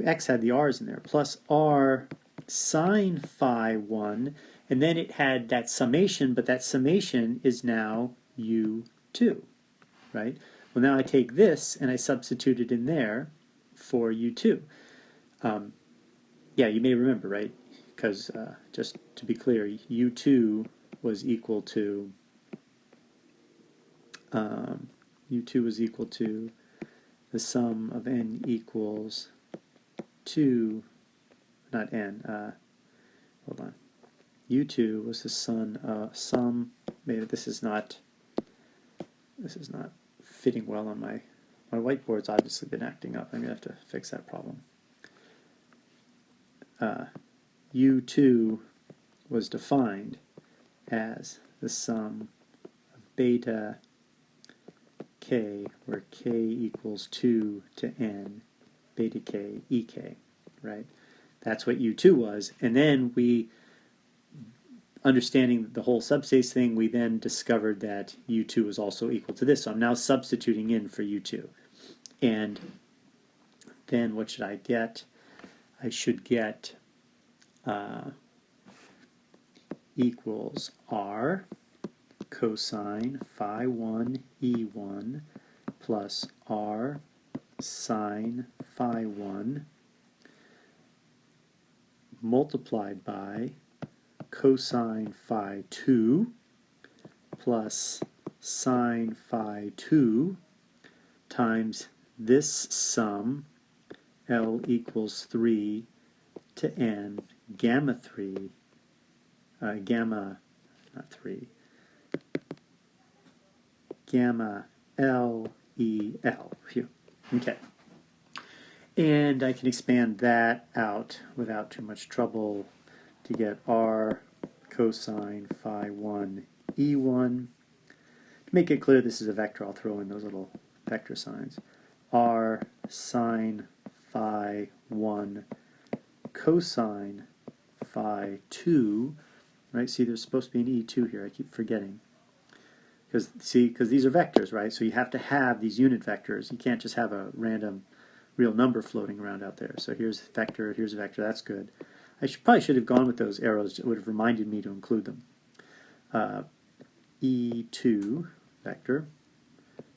X had the R's in there, plus R sine phi 1, and then it had that summation, but that summation is now U2, right? Well, now I take this and I substitute it in there for U2. Yeah, you may remember, right? Because just to be clear, U2 was equal to U2 was equal to the sum of n equals 2, not n, hold on. U2 was the sum, maybe this is not fitting well on my whiteboard's obviously been acting up. I'm going to have to fix that problem. U2 was defined as the sum of beta k, where k equals 2 to n, beta k, ek, right? That's what U2 was. And then we, understanding the whole subspace thing, we then discovered that U2 is also equal to this. So I'm now substituting in for U2. And then what should I get? I should get equals r cosine phi 1 E1 plus r sine phi 1 multiplied by cosine phi 2 plus sine phi 2 times this sum L equals 3 to n gamma 3, gamma, not 3, gamma L E L. Phew. Okay. And I can expand that out without too much trouble to get r cosine phi 1 E1. To make it clear this is a vector, I'll throw in those little vector signs. R sine phi 1 cosine phi 2, right? See, there's supposed to be an E2 here. I keep forgetting. Because these are vectors, right? So you have to have these unit vectors. You can't just have a random real number floating around out there. So here's a vector, here's a vector. That's good. I probably should have gone with those arrows. It would have reminded me to include them. E2 vector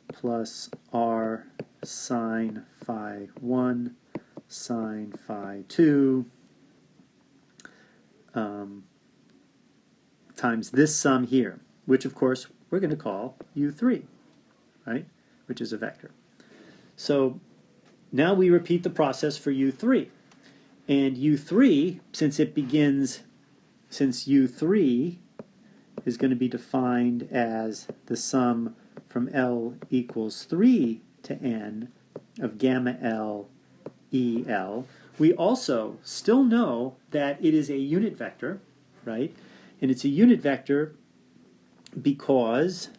plus r sine phi 1 sine phi 2 times this sum here, which of course we're going to call U3, right? Which is a vector. So now we repeat the process for U3. And U3, since U3 is going to be defined as the sum from L equals 3 to n of gamma L E L, we also still know that it is a unit vector, right? And it's a unit vector because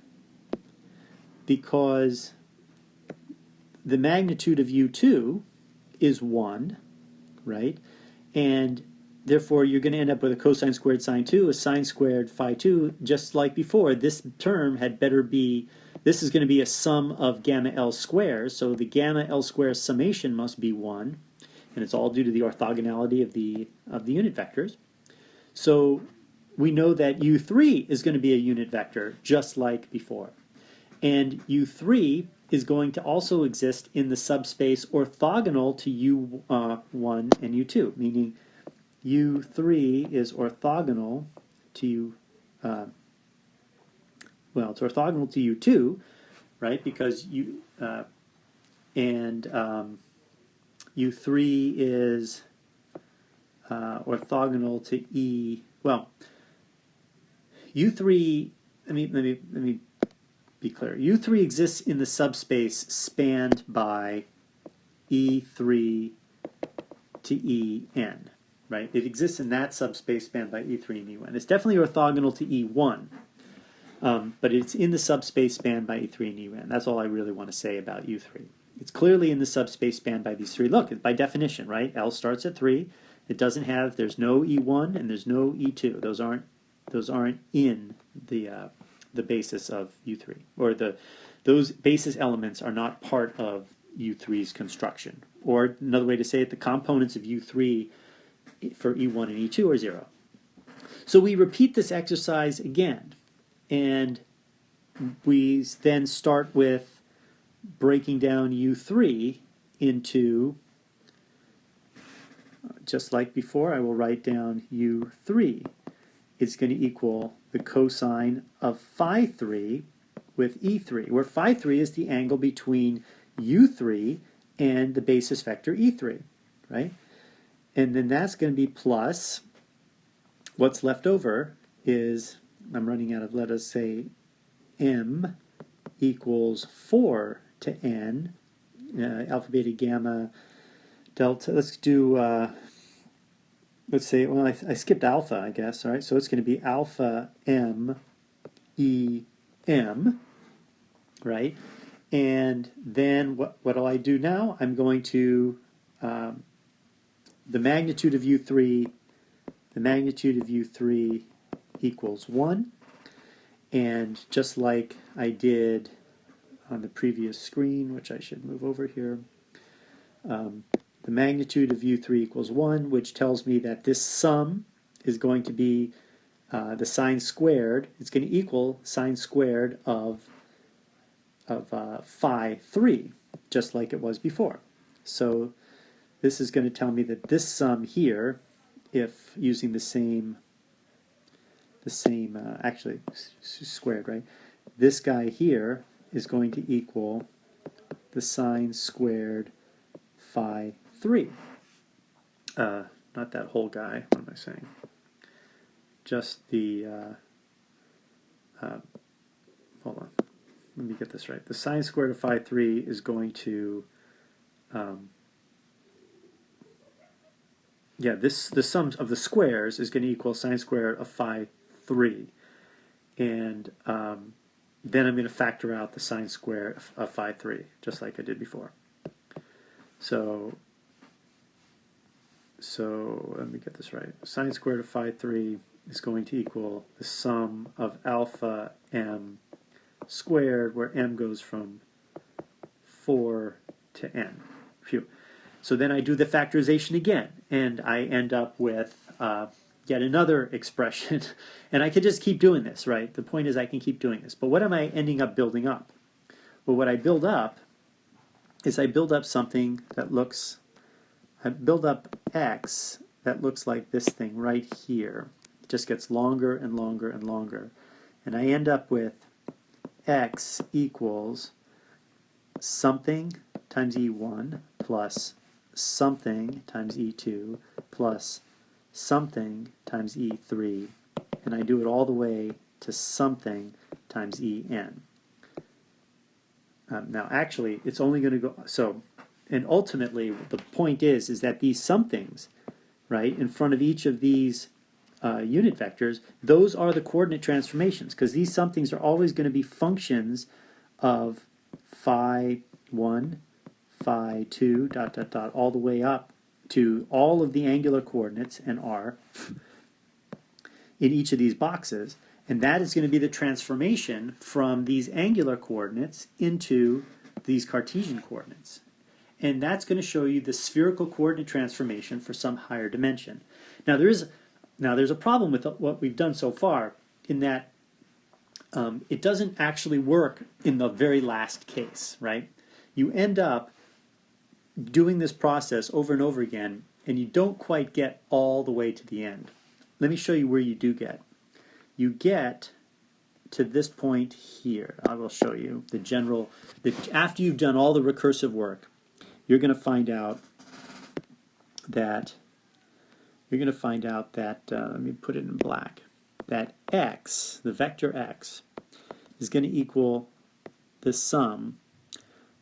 the magnitude of U2 is 1, right? And therefore you're going to end up with a cosine squared sine 2, a sine squared phi 2, just like before. This term had better be, this is going to be a sum of gamma L squares, so the gamma L squares summation must be 1, and it's all due to the orthogonality of the unit vectors. So we know that U3 is going to be a unit vector just like before. And U3 is going to also exist in the subspace orthogonal to U1 and U2, meaning U3 is orthogonal to, well, it's orthogonal to U2, right? Because U3 is orthogonal to E, well, U3, let me be clear. U3 exists in the subspace spanned by E3 to En, right? It exists in that subspace spanned by E3 and En. It's definitely orthogonal to E1, but it's in the subspace spanned by E3 and En. That's all I really want to say about U3. It's clearly in the subspace spanned by these three. Look, by definition, right? L starts at 3. It doesn't have, there's no E1 and there's no E2. Those aren't in the basis of U3, or those basis elements are not part of U3's construction. Or another way to say it, the components of U3 for E1 and E2 are 0. So we repeat this exercise again, and we then start with breaking down U3 into, just like before, I will write down U3. It's going to equal the cosine of phi 3 with E3, where phi 3 is the angle between U3 and the basis vector E3, right? And then that's going to be plus, what's left over is, I'm running out of, let us say, m equals 4 to n, alpha, beta, gamma, delta. Let's do, let's say, well, I skipped alpha, I guess, all right? So it's going to be alpha m e m, right? And then what do I do now? I'm going to, the magnitude of U3 equals 1. And just like I did on the previous screen, which I should move over here, the magnitude of U3 equals 1, which tells me that this sum is going to be the sine squared. It's going to equal sine squared of phi 3, just like it was before. So this is going to tell me that this sum here, if using the same actually squared, right? This guy here is going to equal the sine squared phi 3. Not that whole guy. What am I saying? Just the, hold on. Let me get this right. The sine squared of phi 3 is going to, the sum of the squares is going to equal sine squared of phi 3. And then I'm going to factor out the sine squared of phi 3, just like I did before. So let me get this right. Sine squared of phi 3 is going to equal the sum of alpha m squared, where m goes from 4 to n. Phew. So then I do the factorization again, and I end up with yet another expression. And I could just keep doing this, right? The point is I can keep doing this. But what am I ending up building up? Well, what I build up is I build up something that looks, I build up x that looks like this thing right here. It just gets longer and longer and longer. And I end up with x equals something times E1 plus something times E2 plus something times E3, and I do it all the way to something times En. Now actually it's only going to go, so, and ultimately the point is that these somethings, right, in front of each of these unit vectors, those are the coordinate transformations, because these somethings are always going to be functions of phi 1, phi 2, dot, dot, dot, all the way up to all of the angular coordinates, and r, in each of these boxes. And that is going to be the transformation from these angular coordinates into these Cartesian coordinates. And that's going to show you the spherical coordinate transformation for some higher dimension. Now there's a problem with what we've done so far, in that it doesn't actually work in the very last case, right? You end up doing this process over and over again, and you don't quite get all the way to the end. Let me show you where you do get. You get to this point here. I will show you the general, after you've done all the recursive work, you're going to find out that, let me put it in black, that x, the vector x, is going to equal the sum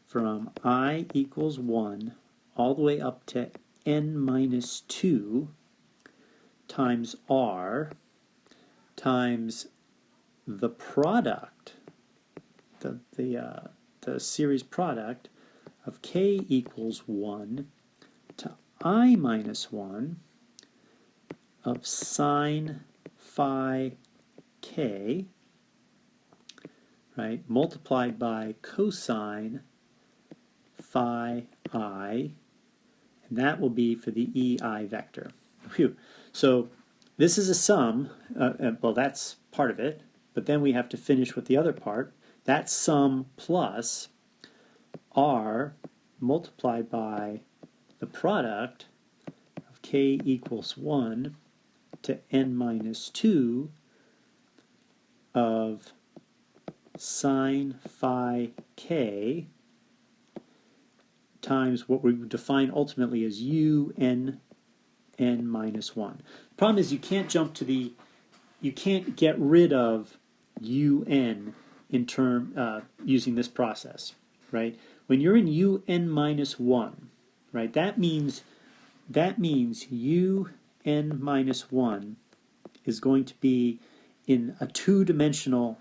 from I equals 1 all the way up to n minus 2 times r times the product, the series product of k equals 1 to I minus 1 of sine phi k, right, multiplied by cosine phi I, and that will be for the EI vector. Phew. So this is a sum, well, that's part of it, but then we have to finish with the other part. That sum plus r multiplied by the product of k equals 1 to n minus 2 of sine phi k times what we would define ultimately as n minus 1. The problem is you can't get rid of un using this process, right? When you're in un minus 1, right, that means un minus 1 is going to be in a two-dimensional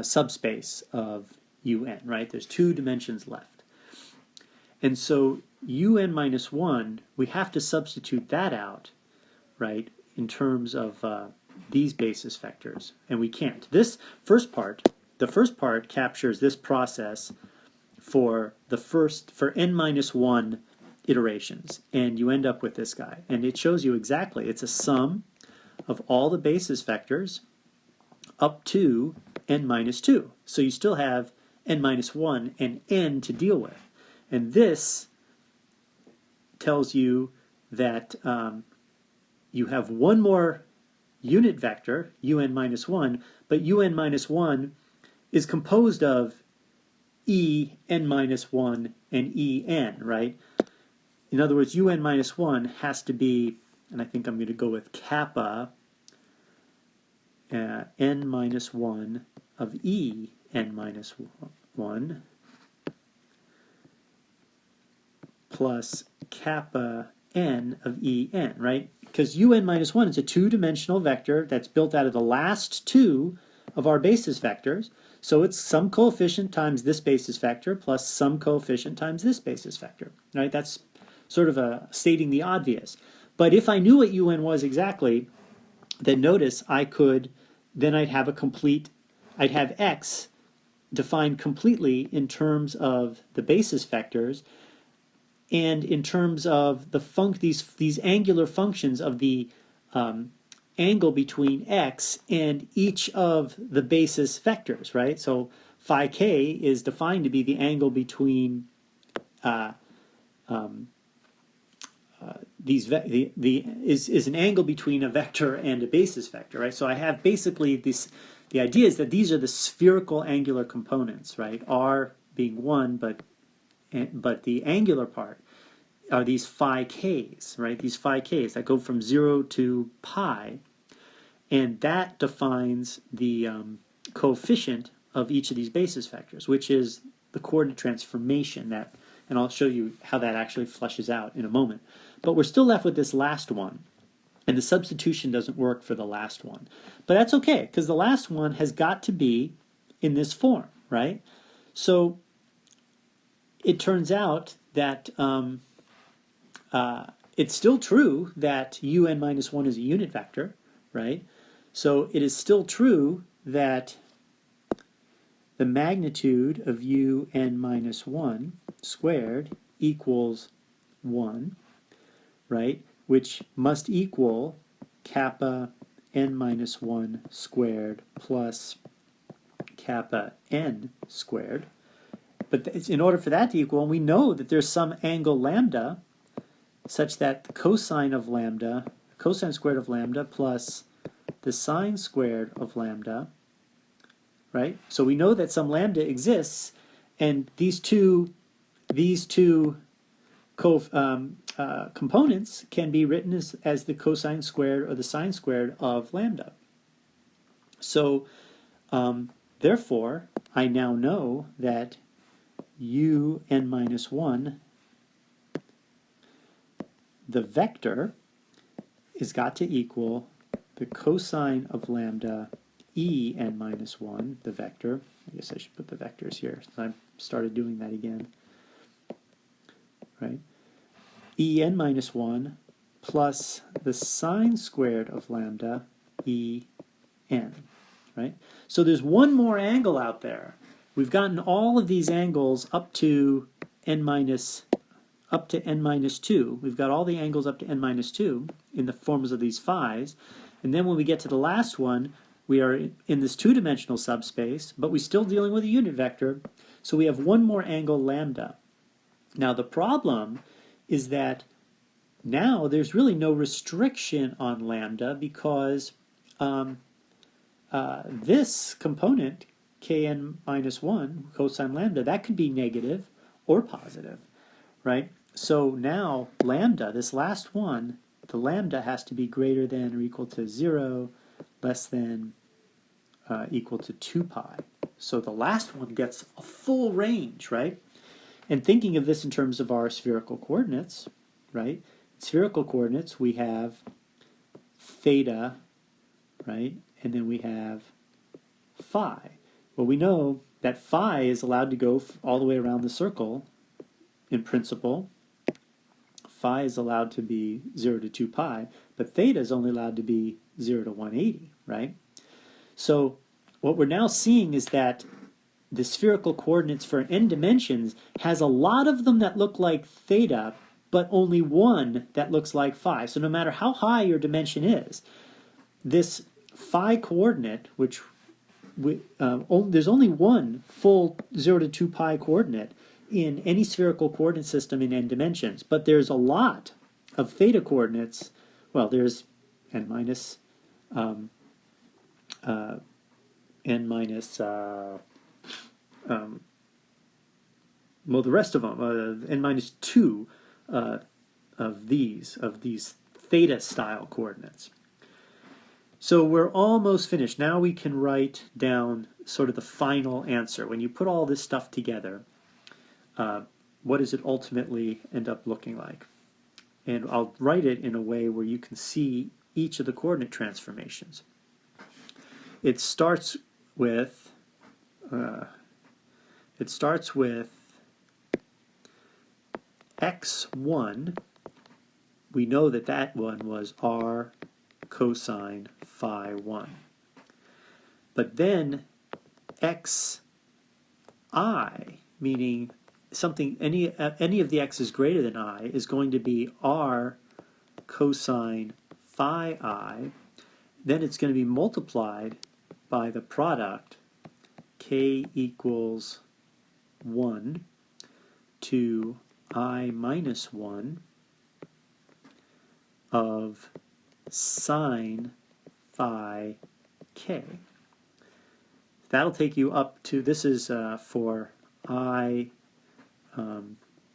subspace of un, right? There's two dimensions left. And so un minus 1, we have to substitute that out, right, in terms of these basis vectors, and we can't. The first part captures this process for n minus 1 iterations, and you end up with this guy. And it shows you exactly, it's a sum of all the basis vectors up to n minus 2. So you still have n minus 1 and n to deal with. And this tells you that you have one more unit vector, un minus 1, but un minus 1 is composed of en minus 1 and en, right? In other words, un minus 1 has to be, and I think I'm going to go with kappa n minus 1 of en minus 1 plus kappa n of en, right? Because un minus 1 is a two-dimensional vector that's built out of the last two of our basis vectors. So it's some coefficient times this basis vector plus some coefficient times this basis vector, right? That's sort of stating the obvious. But if I knew what un was exactly, then notice I'd have x defined completely in terms of the basis vectors and in terms of these angular functions of the angle between x and each of the basis vectors, right? So phi k is defined to be the angle between is an angle between a vector and a basis vector, right? So I have basically this. The idea is that these are the spherical angular components, right? R being 1, but the angular part are these phi k's, right? These phi k's that go from 0 to pi, and that defines the coefficient of each of these basis vectors, which is the coordinate transformation and I'll show you how that actually fleshes out in a moment. But we're still left with this last one, and the substitution doesn't work for the last one. But that's okay, because the last one has got to be in this form, right? So it turns out that it's still true that un minus 1 is a unit vector, right? So it is still true that the magnitude of un minus 1 squared equals 1, right? Which must equal kappa n minus 1 squared plus kappa n squared. But in order for that to equal, we know that there's some angle lambda such that the cosine squared of lambda plus the sine squared of lambda, right? So we know that some lambda exists, and these two components can be written as the cosine squared or the sine squared of lambda. So therefore, I now know that un minus 1, the vector, is got to equal the cosine of lambda en minus 1, the vector. I guess I should put the vectors here since I started doing that again. Right? En minus 1 plus the sine squared of lambda en. Right? So there's one more angle out there. We've gotten all of these angles up to n minus 2. We've got all the angles up to n minus 2 in the forms of these phi's. And then when we get to the last one, we are in this two-dimensional subspace, but we're still dealing with a unit vector. So we have one more angle lambda. Now the problem is that now there's really no restriction on lambda because this component, kn minus 1, cosine lambda, that could be negative or positive, right? So now lambda, this last one, the lambda has to be greater than or equal to 0, less than equal to 2 pi. So the last one gets a full range, right? And thinking of this in terms of our spherical coordinates, right? Spherical coordinates, we have theta, right? And then we have phi. Well, we know that phi is allowed to go all the way around the circle in principle. Phi is allowed to be 0 to 2 pi, but theta is only allowed to be 0 to 180, right? So what we're now seeing is that the spherical coordinates for n dimensions has a lot of them that look like theta, but only one that looks like phi. So no matter how high your dimension is, this phi coordinate, which there's only one full 0 to 2 pi coordinate in any spherical coordinate system in n dimensions, but there's a lot of theta coordinates. Well, there's n minus well, the rest of them, n minus 2 of these theta style coordinates. So we're almost finished. Now we can write down sort of the final answer. When you put all this stuff together, what does it ultimately end up looking like? And I'll write it in a way where you can see each of the coordinate transformations. It starts with x1. We know that that one was r cosine phi 1. But then xi, meaning something, any of the x's greater than I, is going to be r cosine phi I. Then it's going to be multiplied by the product k equals 1 to I minus 1 of sine phi k. That'll take you up to, this is for I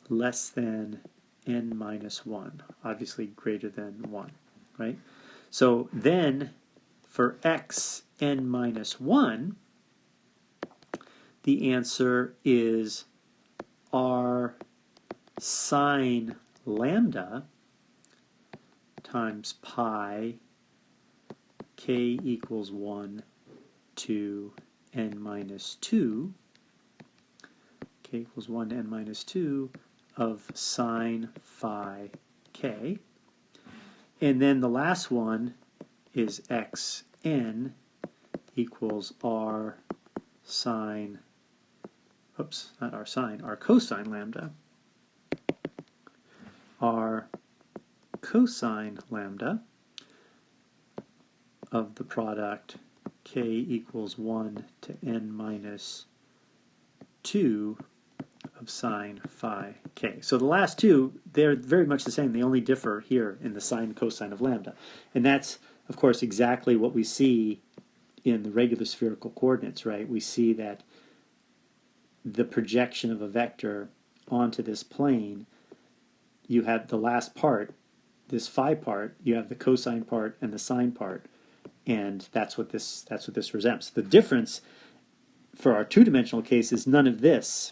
less than n minus 1, obviously greater than 1, right? So then for x n minus 1, the answer is r sine lambda times pi k equals 1 to n minus 2, k equals 1 to n minus 2 of sine phi k. And then the last one is xn equals r sine, oops, not r sine, r cosine lambda, r cosine lambda of the product k equals 1 to n minus 2 of sine phi k. So the last two, they're very much the same. They only differ here in the sine cosine of lambda. And that's, of course, exactly what we see in the regular spherical coordinates, right? We see that the projection of a vector onto this plane, you have the last part, this phi part, you have the cosine part and the sine part, and that's what this represents. The difference for our two-dimensional case is none of this,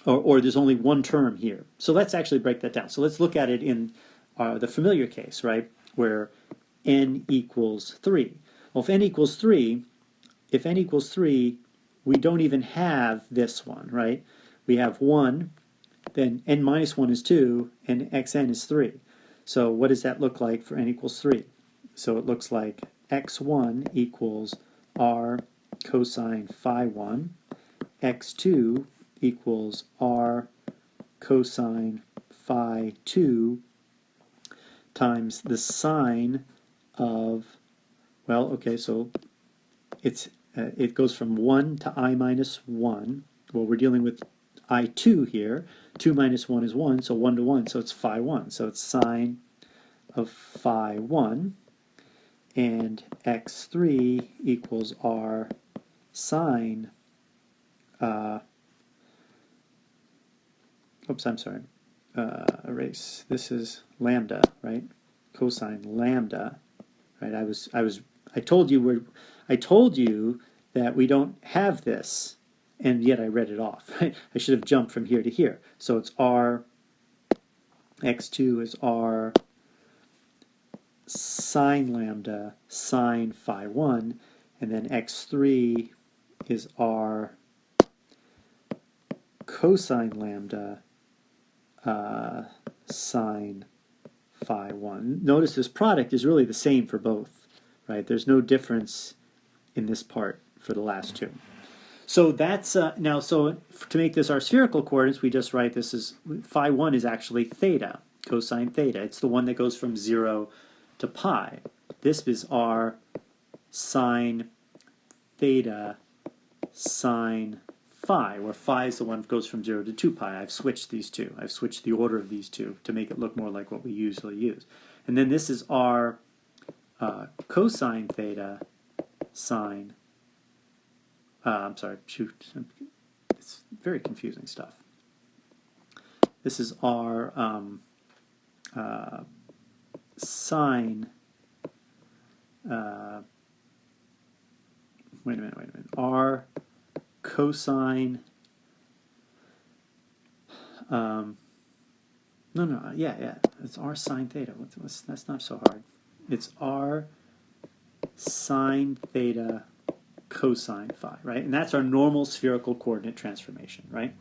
or there's only one term here. So let's actually break that down. So let's look at it in the familiar case, right, where n equals 3. Well, if n equals 3, we don't even have this one, right? We have 1, then n minus 1 is 2, and xn is 3. So what does that look like for n equals 3? So it looks like x1 equals r cosine phi 1, x2 equals r cosine phi 2 times the sine of, well, okay, so it's it goes from 1 to I minus 1, well, we're dealing with I2 here. 2 minus 1 is 1, so 1 to 1, so it's phi 1. So it's sine of phi 1, and x3 equals r sine, oops, I'm sorry, erase. This is lambda, right? Cosine lambda, right? I told you that we don't have this, and yet I read it off. Right? I should have jumped from here to here. So it's r, x2 is r sine lambda sine phi 1, and then x3 is r cosine lambda sine phi 1. Notice this product is really the same for both, right? There's no difference in this part for the last two. So that's, now, so to make this our spherical coordinates, we just write this as, phi 1 is actually theta, cosine theta. It's the one that goes from 0 to pi. This is r sine theta sine phi, where phi is the one that goes from 0 to 2 pi. I've switched these two. I've switched the order of these two to make it look more like what we usually use. And then this is r cosine theta sine, I'm sorry, shoot, it's very confusing stuff. This is r sine, wait a minute, r cosine, yeah, it's r sine theta. That's not so hard. It's r sine theta cosine phi, right? And that's our normal spherical coordinate transformation, right?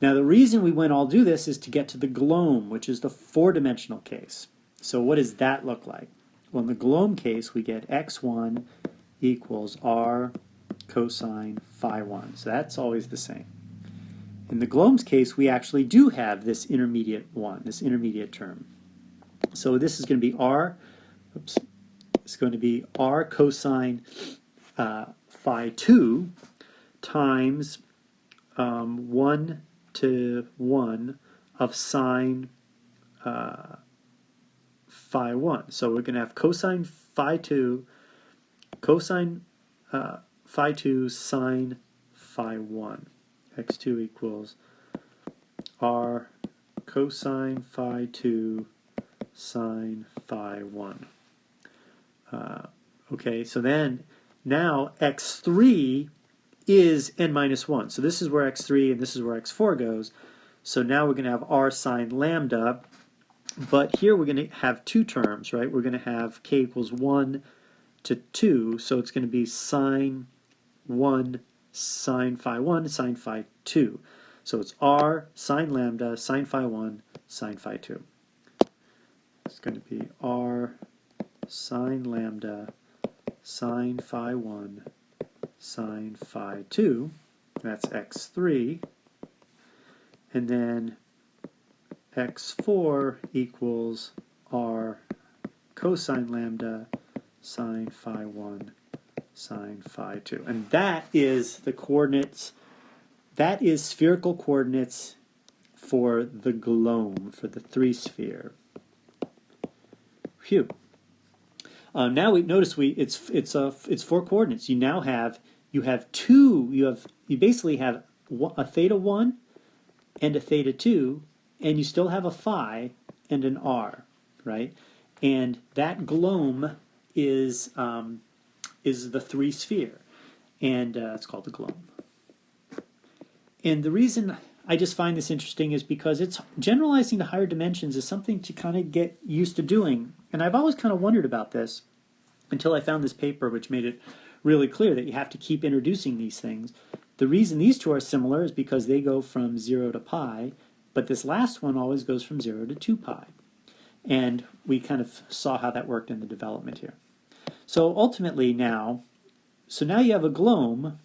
Now the reason we went all do this is to get to the Glome, which is the four-dimensional case. So what does that look like? Well, in the Glome case, we get x1 equals r cosine phi 1. So that's always the same. In the Glome's case, we actually do have this intermediate one, this intermediate term. So this is going to be r, oops, it's going to be r cosine phi 2 times 1 to 1 of sine phi 1. So we're going to have cosine phi 2, cosine phi 2 sine phi 1. x2 equals r cosine phi 2 sine phi 1. Okay, so then now x3 is n minus 1. So this is where x3 and this is where x4 goes. So now we're going to have r sine lambda, but here we're going to have two terms, right? We're going to have k equals 1 to 2, so it's going to be sine 1 sine phi 1 sine phi 2. So it's r sine lambda sine phi 1 sine phi 2. It's going to be r sine lambda sine phi 1 sine phi 2. That's x3. And then x4 equals r cosine lambda sine phi 1 sine phi 2. And that is the coordinates, that is spherical coordinates for the Glome, for the three-sphere. Phew. Now we notice it's four coordinates. You now have you basically have a theta 1 and a theta 2, and you still have a phi and an r, right? And that Glome is the three-sphere, and it's called the Glome. And the reason I just find this interesting is because it's generalizing to higher dimensions is something to kind of get used to doing. And I've always kind of wondered about this until I found this paper which made it really clear that you have to keep introducing these things. The reason these two are similar is because they go from 0 to pi, but this last one always goes from 0 to 2 pi. And we kind of saw how that worked in the development here. So ultimately now, so now you have a Glome,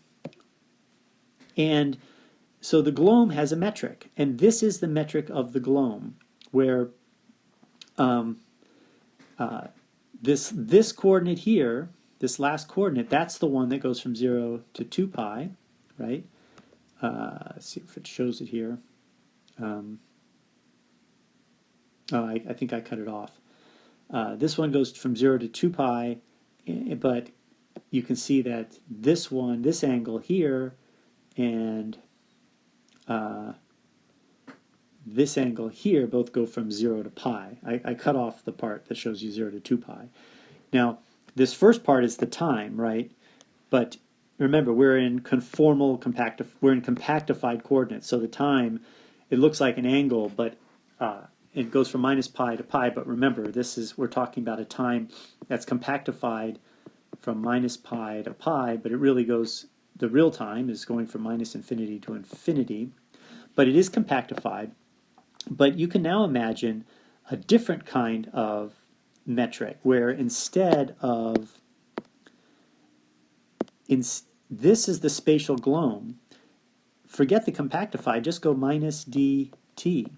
and so the Glome has a metric, and this is the metric of the Glome, where this coordinate here, this last coordinate, that's the one that goes from 0 to 2 pi, right? let's see if it shows it here. Oh, I think I cut it off. This one goes from 0 to 2 pi, but you can see that this one, this angle here, and this angle here both go from 0 to pi. I cut off the part that shows you 0 to 2 pi. Now, this first part is the time, right? But remember, we're in compactified coordinates. So the time, it looks like an angle, but it goes from minus pi to pi. But remember, we're talking about a time that's compactified from minus pi to pi, but it really goes, the real time is going from minus infinity to infinity. But it is compactified. But you can now imagine a different kind of metric where instead of, this is the spatial Glome, forget the compactified, just go minus dt,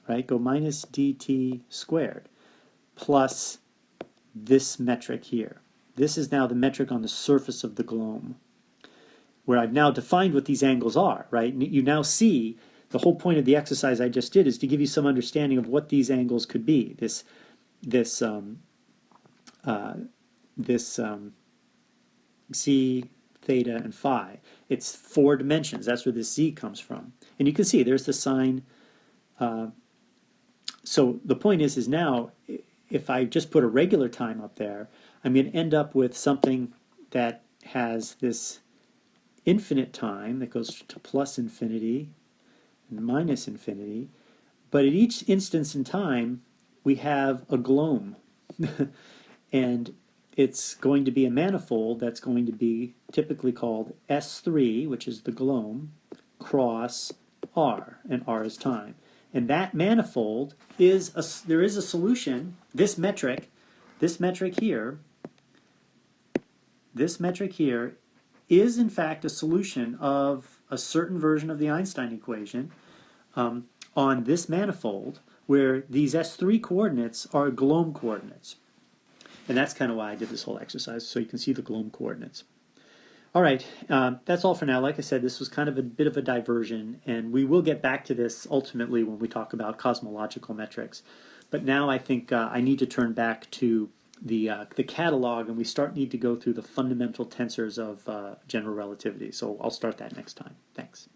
right? Go minus dt squared plus this metric here. This is now the metric on the surface of the Glome, where I've now defined what these angles are, right? You now see the whole point of the exercise I just did is to give you some understanding of what these angles could be. This z, theta, and phi. It's 4 dimensions. That's where this z comes from. And you can see there's the sine. So the point is now, if I just put a regular time up there, I'm going to end up with something that has this infinite time that goes to plus infinity and minus infinity. But at each instance in time, we have a Glome. And it's going to be a manifold that's going to be typically called S3, which is the Glome, cross R, and R is time. And that manifold there is a solution. This metric here is in fact a solution of a certain version of the Einstein equation on this manifold where these S3 coordinates are Glome coordinates. And that's kind of why I did this whole exercise, so you can see the Glome coordinates. All right, that's all for now. Like I said, this was kind of a bit of a diversion, and we will get back to this ultimately when we talk about cosmological metrics. But now I think I need to turn back to the catalog, and we need to go through the fundamental tensors of general relativity. So I'll start that next time. Thanks.